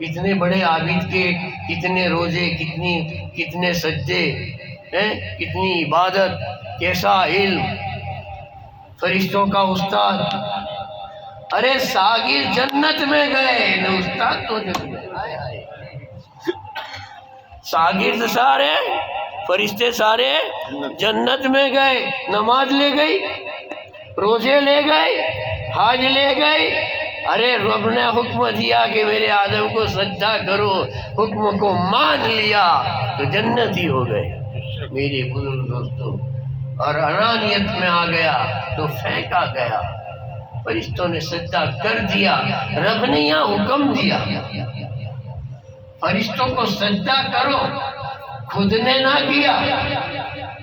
اتنے بڑے عابد کے کتنے روزے، کتنے سجدے، کتنی عبادت، کیسا علم، فرشتوں کا استاد۔ ارے ساگیر جنت میں گئے نہ استاد تو ساگیر سارے فرشتے سارے جنت میں گئے، نماز لے گئی، روزے لے گئے، حج لے گئے۔ ارے رب نے حکم دیا کہ میرے آدم کو سجدہ کرو، حکم کو مان لیا تو جنت ہی ہو گئے میرے بزرگ دوستوں۔ اور انانیت میں آ گیا تو پھینکا گیا۔ فرشتوں نے سجدہ کر دیا، رب نے یہاں حکم دیا فرشتوں کو سجدہ کرو، خود نے نہ کیا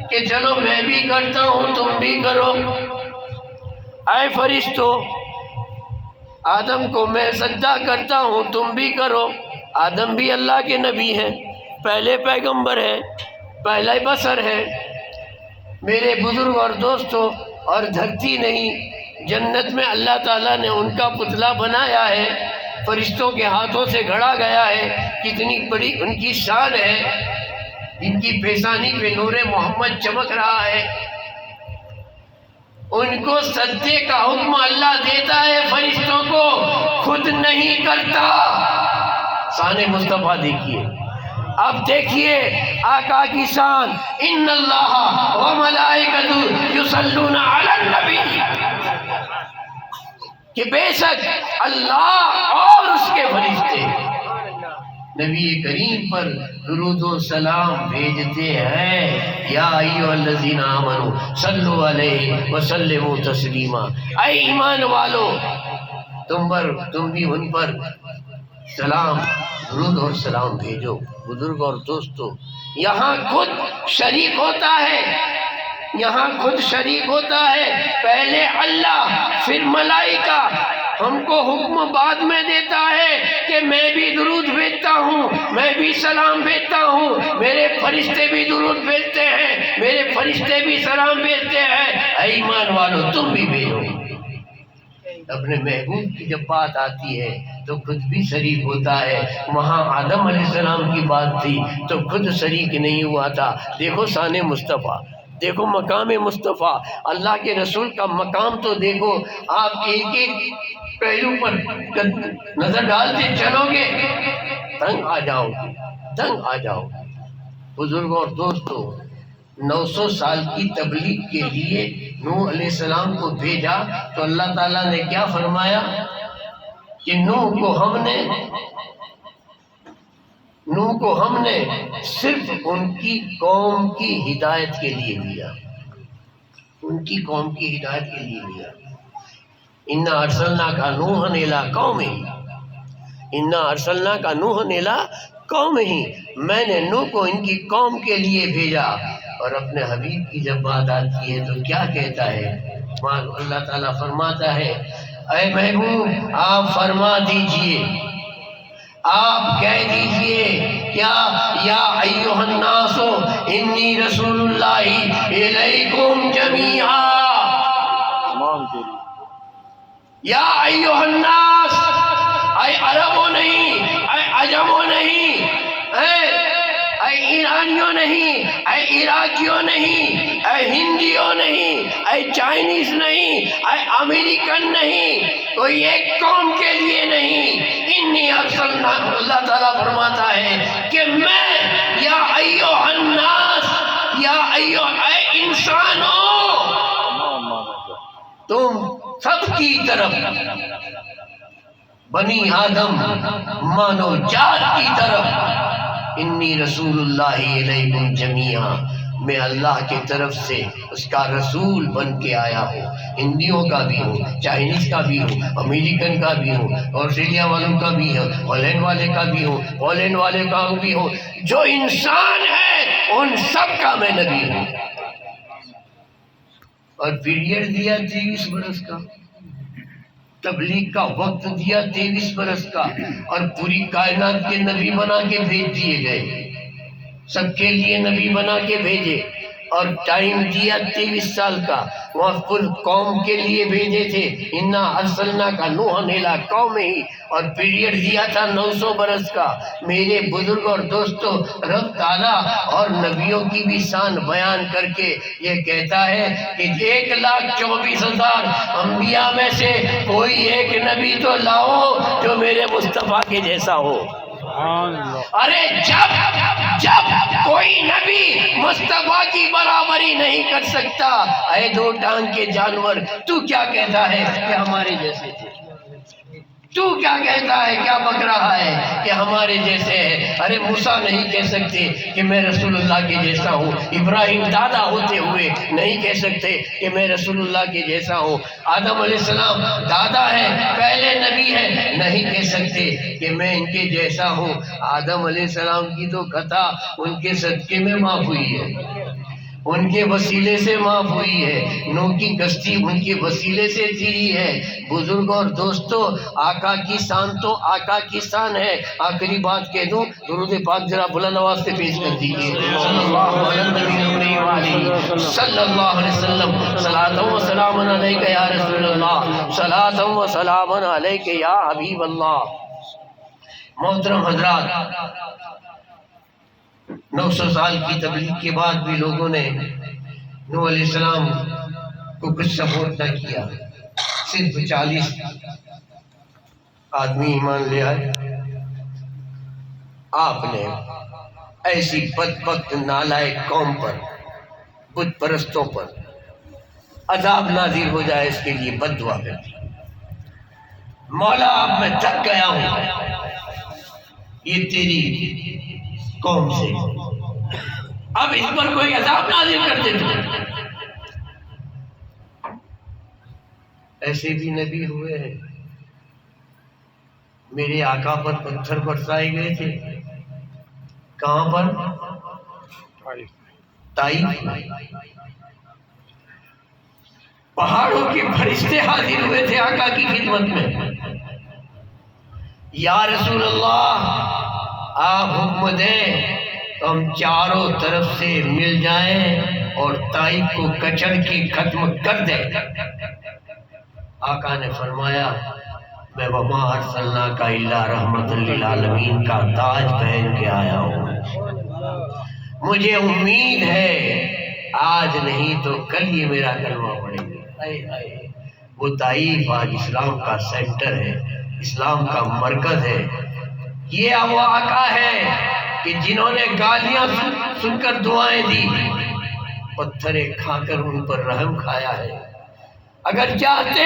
کہ چلو میں بھی کرتا ہوں تم بھی کرو۔ اے فرشتو، آدم کو میں سجدہ کرتا ہوں تم بھی کرو۔ آدم بھی اللہ کے نبی ہیں، پہلے پیغمبر ہیں، پہلا بشر ہے میرے بزرگ اور دوستوں۔ اور دھرتی نہیں، جنت میں اللہ تعالیٰ نے ان کا پتلا بنایا ہے، فرشتوں کے ہاتھوں سے گھڑا گیا ہے۔ کتنی بڑی ان کی شان ہے، ان کی پیشانی پہ نور محمد چمک رہا ہے۔ ان کو سجدے کا حکم اللہ دیتا ہے فرشتوں کو، خود نہیں کرتا۔ شان مصطفیٰ دیکھیے، اب دیکھیے آقا کی شان، ان اللہ و ملائکۃ یصلون علی النبی، کہ بے شک اللہ اور اس کے فرشتے نبی کریم پر درود و سلام بھیجتے ہیں۔ یا ایھا الذین آمنوا صلوا علیہ وسلموا تسلیما، اے ایمان والو تم بھی ان پر سلام، درود اور سلام بھیجو۔ بزرگ اور دوستو، یہاں خود شریک ہوتا ہے، یہاں خود شریک ہوتا ہے، پہلے اللہ پھر ملائکہ۔ ہم کو حکم بعد میں دیتا ہے کہ میں بھی درود بھیجتا ہوں، میں بھی سلام بھیجتا ہوں، میرے فرشتے بھی درود بھیجتے ہیں، میرے فرشتے بھی سلام بھیجتے ہیں۔ اے ایمان والو تم بھی بھیجو۔ اپنے محبوب کی جب بات آتی ہے تو خود بھی شریک ہوتا ہے۔ وہاں آدم علیہ السلام کی بات تھی تو خود شریک نہیں ہوا تھا۔ دیکھو شان مصطفیٰ، دیکھو مقام مصطفیٰ، اللہ کے رسول کا مقام تو دیکھو۔ آپ ایک ایک پہلو پر نظر ڈالتے چلو گے تنگ آ جاؤ گے، تنگ آ جاؤ گے۔ بزرگوں اور دوستوں، 900 سال کی تبلیغ کے لیے نوح علیہ السلام کو بھیجا تو اللہ تعالیٰ نے کیا فرمایا کہ نوح کو ہم نے صرف ان کی قوم کی ہدایت کے لیے دیا، ان کی قوم کی ہدایت کے لیے دیا۔ اِنَّا أَرْسَلْنَاكَ نُوحًا إِلَىٰ قَوْمِهِ، اِنَّا أَرْسَلْنَاكَ نُوحًا إِلَىٰ قَوْمِهِ، میں نے نوح کو ان کی قوم کے لیے بھیجا۔ اور اپنے حبیب کی جب بات آتی ہے تو کیا کہتا ہے؟ اللہ تعالیٰ فرماتا ہے اے محبوب آپ فرما دیجئے، آپ کہہ دیجئے کیا، یا ایھا الناس انی رسول اللہ الیکم جمیعا، یا ایھا الناس، اے عربوں نہیں، اے عجموں نہیں، اے ایرانیوں نہیں، اے عراقیوں نہیں، اے ہندیوں نہیں، اے چائنیز نہیں، اے امریکن نہیں، کوئی ایک قوم کے لیے نہیں۔ انی ارسلنا، اللہ تعالیٰ فرماتا ہے کہ میں یا ایھا الناس، یا ایھا، اے انسانوں، تم سب کی طرف بنی آدم مانو جات کی طرف، انی رسول اللہ علیکم جمیعا، میں اللہ کی طرف سے اس کا رسول بن کے آیا ہوں، ہندیوں کا بھی ہوں، چائنیز کا بھی ہوں، امریکن کا بھی ہوں، آسٹریلیا والوں کا بھی ہوں، ہالینڈ والے کا بھی ہوں، پولینڈ والے کا بھی ہوں، جو انسان ہے ان سب کا میں نبی ہوں۔ اور پیریڈ دیا 23 برس کا، تبلیغ کا وقت دیا 23 برس کا، اور پوری کائنات کے نبی بنا کے بھیج دیے گئے، سب کے لیے نبی بنا کے بھیجے، اور ٹائم دیا 23 سال کا، وہاں کل قوم کے لیے بھیجے تھے، انا ارسلنا کا نوحا الی قوم ہی، اور پیریڈ دیا تھا 900 برس کا۔ میرے بزرگ اور دوستو، رب تعالیٰ اور نبیوں کی بھی شان بیان کر کے یہ کہتا ہے کہ 1,24,000 انبیاء میں سے کوئی ایک نبی تو لاؤ جو میرے مصطفیٰ کے جیسا ہو۔ ارے جب کوئی نبی مصطفیٰ کی برابری نہیں کر سکتا، اے دو ٹانگ کے جانور، تو کیا کہتا ہے کہ ہمارے جیسے تھے؟ تو کیا کہتا ہے، کیا بک رہا ہے کہ ہمارے جیسے ہے؟ ارے موسیٰ نہیں کہہ سکتے کہ میں رسول اللہ کے جیسا ہوں، ابراہیم دادا ہوتے ہوئے نہیں کہہ سکتے کہ میں رسول اللہ کے جیسا ہوں، آدم علیہ السلام دادا ہے، پہلے نبی ہے، نہیں کہہ سکتے کہ میں ان کے جیسا ہوں۔ آدم علیہ السلام کی تو خطا ان کے صدقے میں معاف ہوئی ہے، ان کے وسیلے سے معاف ہوئی ہے، نوح کی کشتی ان کے وسیلے سے تیری ہے۔ بزرگ اور دوستو، آقا کی شان تو آقا کی شان ہے۔ آخری بات کہہ دوں، درود پاک ذرا بلند آواز سے پیش کر دیجیے، صلی اللہ علیہ وسلم، صلاۃ و سلام علیک یا رسول اللہ، صلاۃ و سلام علیک یا حبیب اللہ۔ محترم حضرات، 900 سال کی تبلیغ کے بعد بھی لوگوں نے نوح علیہ السلام کو کچھ سپورٹ نہ کیا، صرف 40 آدمی ایمان لے آئے۔ آپ نے ایسی بدبخت نالائق قوم پر، بت پرستوں پر عذاب نازل ہو جائے اس کے لیے بد دعا کر دی۔ مولا اب میں تھک گیا ہوں یہ تیری قوم سے، اب اس پر کوئی عذاب نازل کر دے تو۔ ایسے بھی نبی ہوئے ہیں، میرے آقا پر پتھر برسائے گئے تھے، کہاں پر؟ طائف۔ پہاڑوں کے فرشتے حاضر ہوئے تھے آقا کی خدمت میں، یا رسول اللہ آپ حکم دیں تو ہم چاروں طرف سے مل جائیں اور طائف کو کچڑ کے ختم کر دیں۔ آقا نے فرمایا میں وما ارسلناک الا رحمت للعالمین کا تاج پہن کے آیا ہوں، مجھے امید ہے آج نہیں تو کل یہ میرا کلمہ پڑھیں گے۔ وہ طائف آج اسلام کا سینٹر ہے، اسلام کا مرکز ہے۔ یہ وہ آقا ہے کہ جنہوں نے گالیاں سن کر دعائیں دی، پتھریں کھا کر ان پر رحم کھایا ہے۔ اگر چاہتے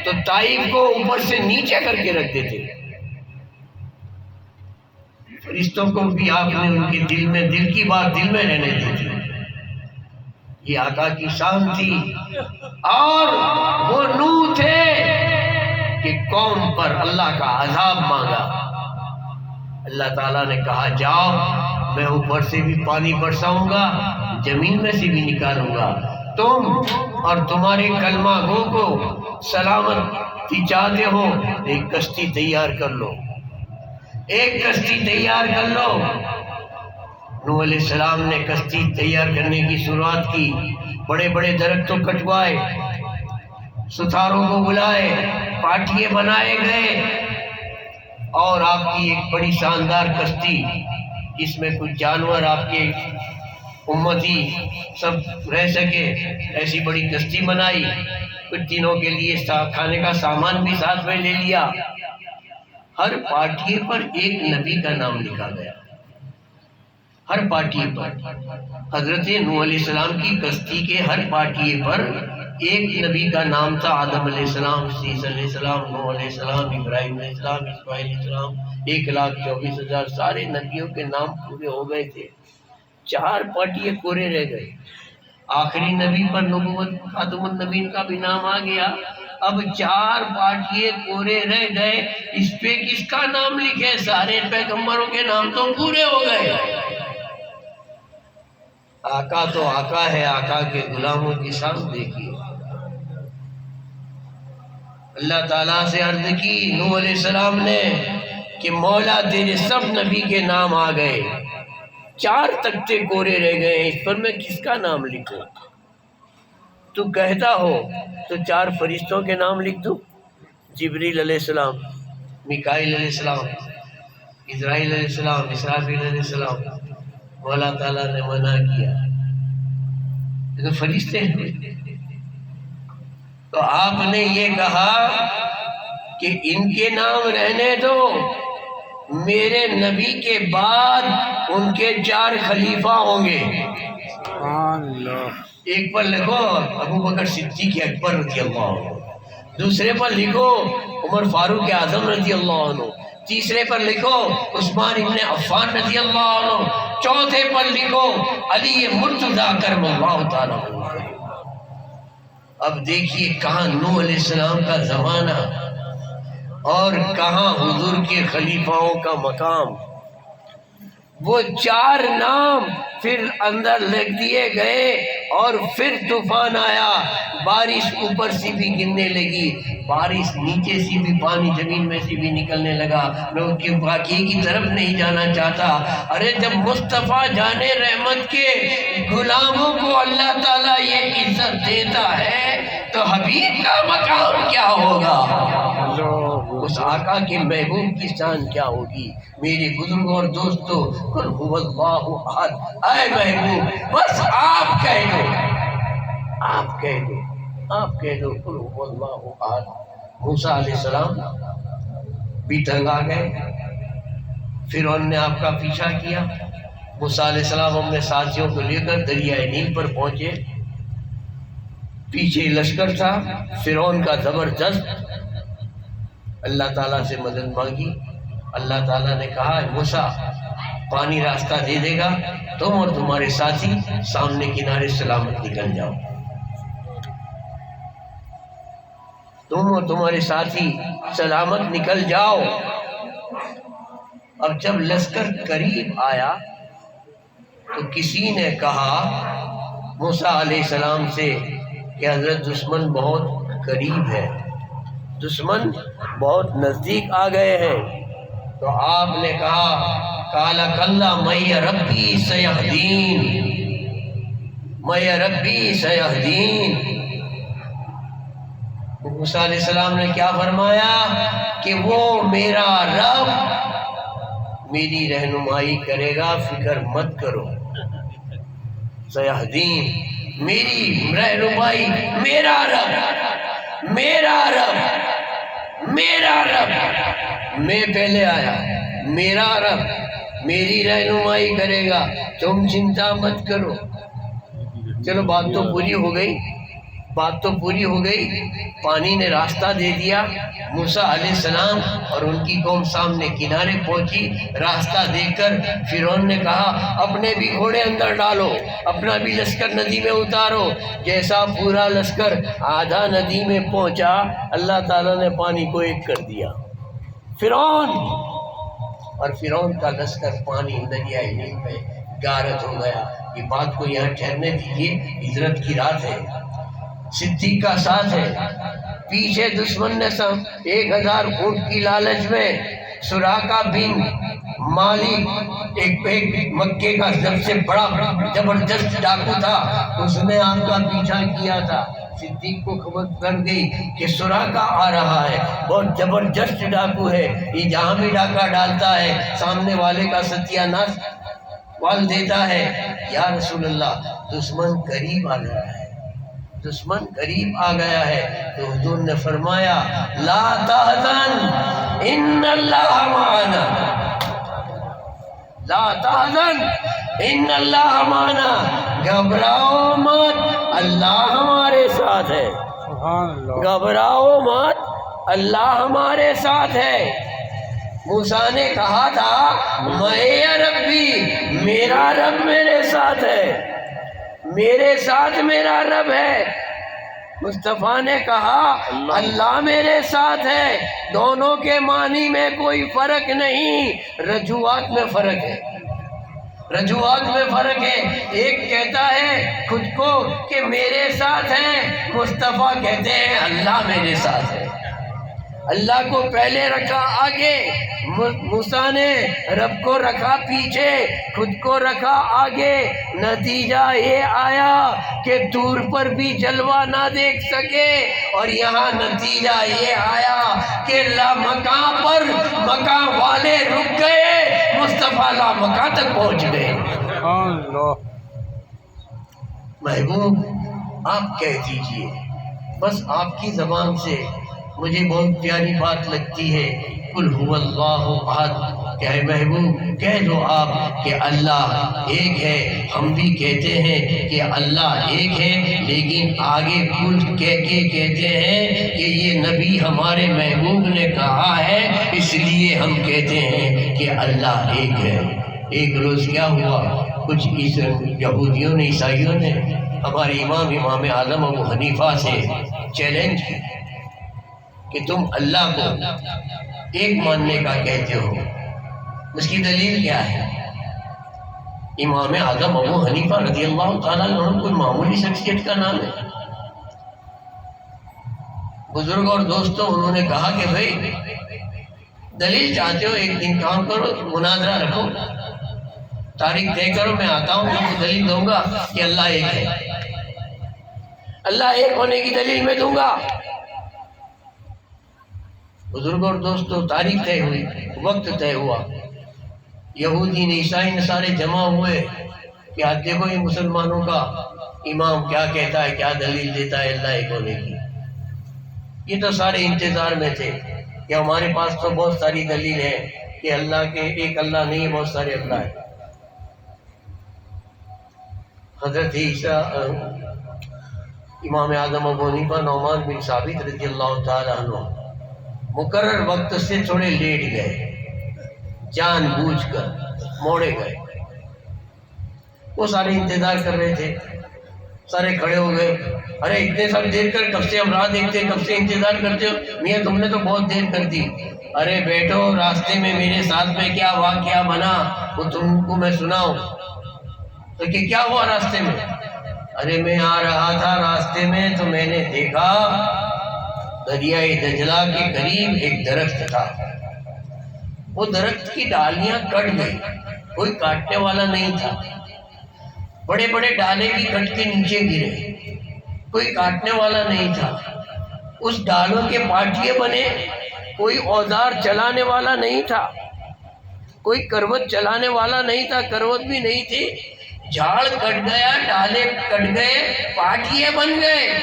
تو طائف کو اوپر سے نیچے کر کے رکھ دیتے، فرشتوں کو بھی آپ نے ان کے دل میں، دل کی بات دل میں رہنے دی تھی۔ یہ آقا کی شان تھی۔ اور وہ نوح تھے کہ قوم پر اللہ کا عذاب مانگا، اللہ تعالیٰ نے کہا جاؤ میں اوپر سے بھی پانی برساؤں گا، زمین میں سے بھی نکالوں گا، تم اور تمہارے کلمہ گو کو سلامتی چاہتے ہو، ایک کشتی تیار کر لو، ایک کشتی تیار کر لو۔ نوح علیہ السلام نے کشتی تیار کرنے کی شروعات کی، بڑے بڑے درختوں کٹوائے، ستاروں کو بلائے، پاٹیے بنائے گئے، اور آپ کی ایک بڑی شاندار کشتی جس میں کچھ جانور آپ کے امتی سب رہ سکے، ایسی بڑی کشتی بنائی۔ کچھ دنوں کے لیے کھانے کا سامان بھی ساتھ میں لے لیا۔ ہر پاٹیے پر ایک نبی کا نام لکھا گیا، ہر پاٹیے پر۔ حضرت نوح علیہ السلام کی کشتی کے ہر پاٹیے پر ایک نبی کا نام تھا آدم علیہ السلام، عیسیٰ علیہ السلام، نوح علیہ السلام، ابراہیم علیہ السلام، اسماعیل علیہ السلام، 1,24,000 سارے نبیوں کے نام پورے ہو گئے تھے، 4 پاٹیے کورے رہ گئے۔ آخری نبی پر نبوت خاتم النبیین کا بھی نام آ گیا، اب 4 پاٹیے کورے رہ گئے، اس پہ کس کا نام لکھے؟ سارے پیغمبروں کے نام تو پورے ہو گئے۔ آقا تو آقا ہے، آقا کے غلاموں کی شان دیکھیے۔ اللہ تعالیٰ سے عرض کی نوح علیہ السلام نے کہ مولا تیرے سب نبی کے نام آ گئے، 4 تختے کورے رہ گئے، اس پر میں کس کا نام لکھوں؟ تو کہتا ہو تو 4 فرشتوں کے نام لکھ دوں، جبریل علیہ السلام، میکائیل علیہ السلام، اسرائیل علیہ السلام، اسرافیل علیہ السلام۔ مولا تعالیٰ نے منع کیا، تو فرشتے ہیں۔ تو آپ نے یہ کہا کہ ان کے نام رہنے دو، میرے نبی کے بعد ان کے 4 خلیفہ ہوں گے۔ سبحان اللہ۔ ایک پر لکھو ابو بکر صدیق اکبر رضی اللہ عنہ، دوسرے پر لکھو عمر فاروق اعظم رضی اللہ عنہ، تیسرے پر لکھو عثمان ابن عفان رضی اللہ عنہ، چوتھے پر لکھو علی مرتضیٰ کرم اللہ تعالیٰ عنہ۔ اب دیکھیے کہاں نوح علیہ السلام کا زمانہ اور کہاں حضور کے خلیفاؤں کا مقام۔ وہ 4 نام پھر اندر لکھ دیے گئے اور پھر طوفان آیا، بارش اوپر سے بھی گرنے لگی، بارش نیچے سے بھی، پانی زمین میں سے بھی نکلنے لگا۔ میں ان کے واقعے کی طرف نہیں جانا چاہتا۔ ارے جب مصطفیٰ جان رحمت کے غلاموں کو اللہ تعالیٰ یہ عزت دیتا ہے تو حبیب کا مقام کیا ہوگا؟ اس آقا کے محبوب کی شان کیا ہوگی؟ میرے بزرگوں اور دوستوں، قل هو اللہ احد، اے محبوب بس آپ کہہ دو، آپ کہہ دو، آپ کہہ دو قل هو اللہ احد۔ موسیٰ علیہ السلام بھی تنگ آ گئے، فرعون نے آپ کا پیچھا کیا۔ موسیٰ علیہ السلام اپنے ساتھیوں کو لے کر دریائے نیل پر پہنچے، پیچھے لشکر تھا فرعون کا زبردست۔ اللہ تعالیٰ سے مدد مانگی، اللہ تعالیٰ نے کہا موسیٰ پانی راستہ دے دے گا، تم اور تمہارے ساتھی سامنے کنارے سلامت نکل جاؤ، تم اور تمہارے ساتھی سلامت نکل جاؤ۔ اب جب لشکر قریب آیا تو کسی نے کہا موسیٰ علیہ السلام سے کہ حضرت دشمن بہت قریب ہے، دشمن بہت نزدیک آ گئے ہیں۔ تو آپ نے کہا قال کلا مئی ربی سیہدین، مئی ربی سیہدین۔ موسیٰ علیہ السلام نے کیا فرمایا کہ وہ میرا رب میری رہنمائی کرے گا، فکر مت کرو۔ سیہدین، میری رہنمائی، میرا رب، میرا رب، میرا رب، میں پہلے آیا، میرا رب میری رہنمائی کرے گا، تم چنتا مت کرو۔ چلو بات تو پوری ہو گئی، بات تو پوری ہو گئی، پانی نے راستہ دے دیا، موسیٰ علیہ السلام اور ان کی قوم سامنے کنارے پہنچی، راستہ دیکھ کر فرعون نے کہا اپنے بھی گھوڑے اندر ڈالو، اپنا بھی لشکر ندی میں اتارو۔ جیسا پورا لشکر آدھا ندی میں پہنچا، اللہ تعالیٰ نے پانی کو ایک کر دیا۔ فرعون اور فرعون کا لشکر پانی دریائے نیل میں غارت ہو گیا۔ یہ بات کو یہاں ٹھہرنے دیجیے، ہجرت کی رات ہے، صدیق کا ساتھ ہے، پیچھے دشمن نے 1000 اونٹ کی لالچ میں سراقہ بن مالک ایک مکے کا سب سے بڑا زبردست ڈاکو تھا، اس نے آپ کا پیچھا کیا تھا۔ صدیق کو خبر کر گئی کہ سراقہ آ رہا ہے، بہت زبردست ڈاکو ہے، یہ جہاں بھی ڈاکہ ڈالتا ہے سامنے والے کا ستیہ ناش وال دیتا ہے۔ یا رسول اللہ دشمن قریب آ گیا ہے، دشمن قریب آ گیا ہے۔ تو حضور نے فرمایا لا تحزن ان اللہ معنا، لا تحزن ان اللہ معنا، گھبراؤ مت، اللہ ہمارے ساتھ ساتھ ہے. سبحان اللہ. گھبراؤ مت، اللہ ہمارے ساتھ ہے. موسیٰ نے کہا تھا میں ربی، میرا رب میرے ساتھ ہے، میرے ساتھ میرا رب ہے. مصطفیٰ نے کہا اللہ میرے ساتھ ہے. دونوں کے معنی میں کوئی فرق نہیں، رجوعات میں فرق ہے. رجوعات میں فرق ہے. ایک کہتا ہے خود کو کہ میرے ساتھ ہے، مصطفیٰ کہتے ہیں اللہ میرے ساتھ ہے. اللہ کو پہلے رکھا آگے، موسیٰ نے رب کو رکھا پیچھے، خود کو رکھا آگے. نتیجہ یہ آیا کہ دور پر بھی جلوہ نہ دیکھ سکے، اور یہاں نتیجہ یہ آیا کہ لامکاں پر مکاں والے رک گئے، مصطفیٰ لامکاں تک پہنچ گئے. سبحان اللہ. محبوب آپ کہہ دیجئے، بس آپ کی زبان سے مجھے بہت پیاری بات لگتی ہے، قل هو اللہ احد. کہ محبوب کہہ دو آپ کہ اللہ ایک ہے. ہم بھی کہتے ہیں کہ اللہ ایک ہے، لیکن آگے قل کہہ کے کہتے ہیں کہ یہ نبی ہمارے محبوب نے کہا ہے، اس لیے ہم کہتے ہیں کہ اللہ ایک ہے. ایک روز کیا ہوا، کچھ یہودیوں نے، عیسائیوں نے ہمارے امام اعظم ابو حنیفہ سے چیلنج کی کہ تم اللہ کو ایک ماننے کا کہتے ہو، اس کی دلیل کیا ہے؟ امام اعظم ابو حنیفہ رضی اللہ تعالیٰ عنہ کوئی معمولی شخصیت کا نام ہے؟ بزرگ اور دوستوں، انہوں نے کہا کہ بھائی دلیل چاہتے ہو، ایک دن کام کرو، مناظرہ رکھو، تاریخ طے کرو، میں آتا ہوں، تم کو دلیل دوں گا کہ اللہ ایک ہے. اللہ ایک ہونے کی دلیل میں دوں گا. بزرگ اور دوستوں، تاریخ طے ہوئی، وقت طے ہوا. یہودی نے، عیسائی نے سارے جمع ہوئے کہ آج دیکھو یہ مسلمانوں کا امام کیا کہتا ہے، کیا دلیل دیتا ہے اللہ ایک ہونے کی. یہ تو سارے انتظار میں تھے کہ ہمارے پاس تو بہت ساری دلیل ہے کہ اللہ کے ایک اللہ نہیں ہے، بہت سارے اللہ ہیں. حضرت عیسیٰ امام اعظم ابو حنیفہ نعمان بن ثابت رضی اللہ تعالیٰ عنہ مقرر وقت سے تھوڑے لیٹ گئے، جان بوجھ کر موڑے گئے. وہ سارے انتظار کر رہے تھے، سارے کھڑے ہو گئے. ارے اتنے سال دیر کر، کب سے ہم راہ دیکھتے، کب سے انتظار کرتے ہو میاں، تم نے تو بہت دیر کر دی. ارے بیٹھو، راستے میں میرے ساتھ میں کیا واقعہ بنا وہ تم کو میں سناؤں. تو کہ کیا ہوا راستے میں؟ ارے میں آ رہا تھا راستے میں تو میں نے دیکھا دریائے دجلہ کے قریب ایک درخت تھا. وہ درخت کی ڈالیاں کٹ گئی، کوئی کاٹنے والا نہیں تھا. بڑے بڑے ڈالے بھی کٹ کے نیچے گرے، کوئی کاٹنے والا نہیں تھا. اس ڈالوں کے پاٹیے بنے، کوئی اوزار چلانے والا نہیں تھا، کوئی کروت چلانے والا نہیں تھا، کروت بھی نہیں تھی. جھاڑ کٹ گیا، ڈالے کٹ گئے، پاٹیے بن گئے.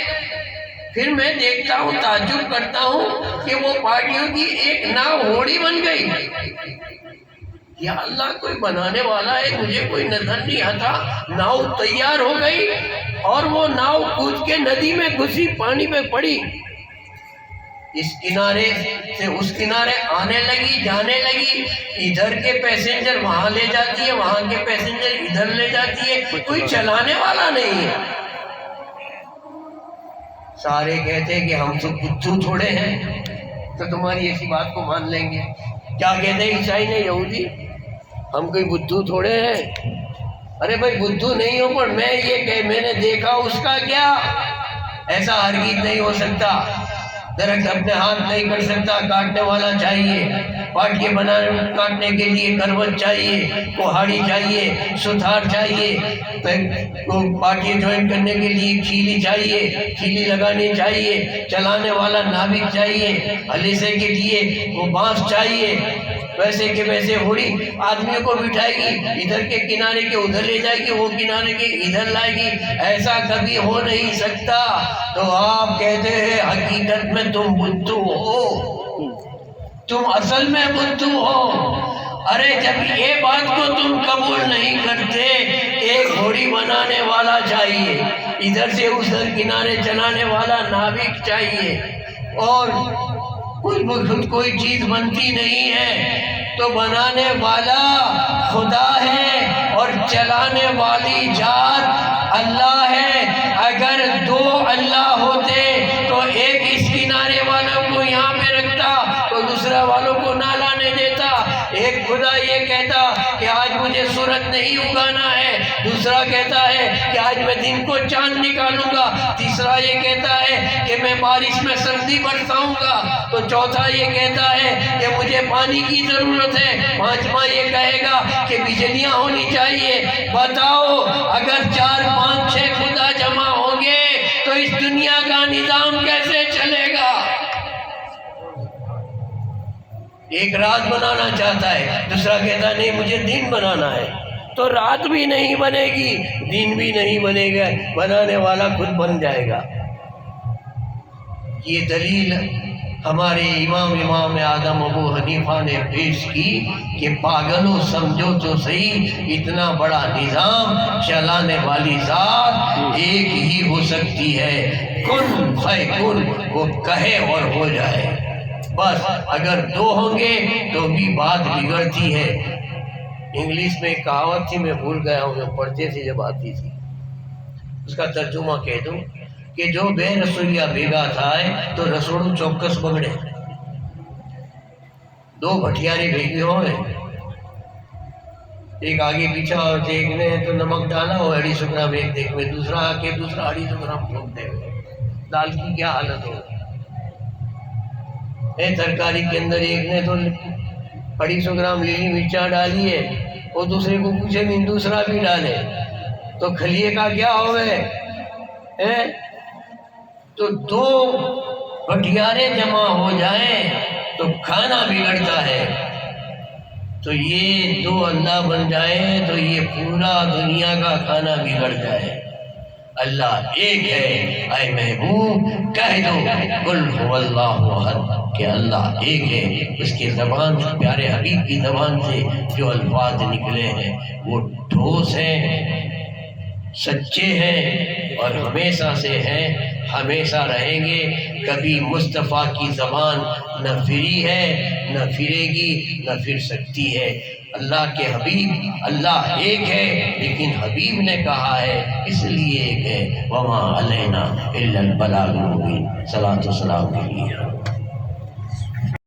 پھر میں دیکھتا ہوں، تعجب کرتا ہوں کہ وہ پاٹیوں کی ایک ناؤ ہوڑی بن گئی. یا اللہ، کوئی بنانے والا ہے، مجھے کوئی نظر نہیں آتا. ناؤ تیار ہو گئی اور وہ ناؤ کود کے ندی میں گھسی، پانی میں پڑی. اس کنارے سے اس کنارے آنے لگی، جانے لگی. ادھر کے پیسنجر وہاں لے جاتی ہے، وہاں کے پیسنجر ادھر لے جاتی ہے، کوئی چلانے والا نہیں ہے. سارے کہتے کہ ہم تو بدھو تھوڑے ہیں تو تمہاری ایسی بات کو مان لیں گے. کیا کہتے ہیں عیسائی نے، یہودی، ہم کوئی بدھو تھوڑے ہیں. ارے بھائی بدھو نہیں ہو، پر میں یہ کہ میں نے دیکھا، اس کا کیا؟ ایسا ہرگز نہیں ہو سکتا. درخت اپنے ہاتھ نہیں کر سکتا، کاٹنے والا چاہیے. پاٹیے کاٹنے کے لیے کروت چاہیے، کوہاڑی چاہیے، ستھار چاہیے. پاٹیے جوائن کرنے کے لیے کھیلی چاہیے، کھیلی لگانی چاہیے. چلانے والا ناوک چاہیے. ہلیسے کے لیے وہ بانس چاہیے. ویسے کے ویسے ہوڑی آدمیوں کو بٹھائے گی، ادھر کے کنارے کے ادھر لے جائے گی، وہ کنارے کے ادھر لائے گی. ایسا کبھی ہو نہیں سکتا. تو آپ کہتے ہیں حقیقت میں تم بدھو ہو، تم اصل میں بدھو ہو. ارے جب یہ بات کو تم قبول نہیں کرتے، ایک گھوڑی بنانے والا چاہیے، ادھر سے ادھر کنارے چلانے والا ناوک چاہیے، اور کوئی چیز بنتی نہیں ہے تو بنانے والا خدا ہے اور چلانے والی ذات اللہ ہے۔ اگر دو اللہ ہوتے تو ایک اس کنارے والوں کو یہاں پہ رکھتا تو دوسرا والوں کو نہ لانے دیتا۔ ایک خدا یہ کہتا کہ آج مجھے سورج نہیں اگانا ہے، دوسرا کہتا ہے کہ آج میں دن کو چاند نکالوں گا، تیسرا یہ کہتا ہے کہ میں بارش میں سردی برساؤں گا، تو چوتھا یہ کہتا ہے کہ مجھے پانی کی ضرورت ہے، پانچواں یہ کہے گا کہ بجلیاں ہونی چاہیے۔ بتاؤ اگر 4 5 6 خدا جمع ہوں گے تو اس دنیا کا نظام کیسے چلے گا؟ ایک رات بنانا چاہتا ہے، دوسرا کہتا ہے نہیں مجھے دن بنانا ہے، تو رات بھی نہیں بنے گی، دن بھی نہیں بنے گا، بنانے والا خود بن جائے گا۔ یہ دلیل ہمارے امام اعظم ابو حنیفہ نے پیش کی کہ پاگلوں سمجھو تو صحیح، اتنا بڑا نظام چلانے والی ذات ایک ہی ہو سکتی ہے، کن فیکن، وہ کہے اور ہو جائے۔ بس اگر 2 ہوں گے تو بھی بات بگڑتی ہے۔ انگلش میں ایک کہاوت تھی، میں بھول گیا ہوں، میں پڑھتے تھے جب آتی تھی، اس کا ترجمہ کہہ دوں کہ جو بے رسولیا بھیگا تھا تو رسوڑوں چوکس بگڑے۔ 2 بھٹیارے بھیگے ہوئے، ایک آگے پیچھے، اور ایک نے تو نمک ڈالا وہ 250 گرام ایک دیکھ میں، دوسرا آ کے دوسرا 250 گرام ٹھوک دے ہوئے، دال کی کیا حالت ہو۔ ترکاری کے اندر ایک نے تو 250 گرام لیلی مرچا ڈالی ہے، وہ دوسرے کو پوچھے نہیں دوسرا بھی ڈالے، تو کھلیے کا کیا ہوئے؟ تو 2 بھٹیارے جمع ہو جائیں تو کھانا بگڑتا ہے، تو یہ 2 اللہ بن جائیں تو یہ پورا دنیا کا کھانا بگڑ جائے۔ اللہ ایک ہے، اے محبوب کہہ دو قل هو اللہ احد کہ اللہ ایک ہے۔ اس کی زبان سے، پیارے حبیب کی زبان سے جو الفاظ نکلے ہیں وہ ٹھوس ہیں، سچے ہیں اور ہمیشہ سے ہیں، ہمیشہ رہیں گے۔ کبھی مصطفیٰ کی زبان نہ پھری ہے، نہ پھرے گی، نہ پھر سکتی ہے۔ اللہ کے حبیب، اللہ ایک ہے لیکن حبیب نے کہا ہے اس لیے ایک ہے، وما علینا الا البلاغ المبین۔ صلاۃ و سلام کے لیے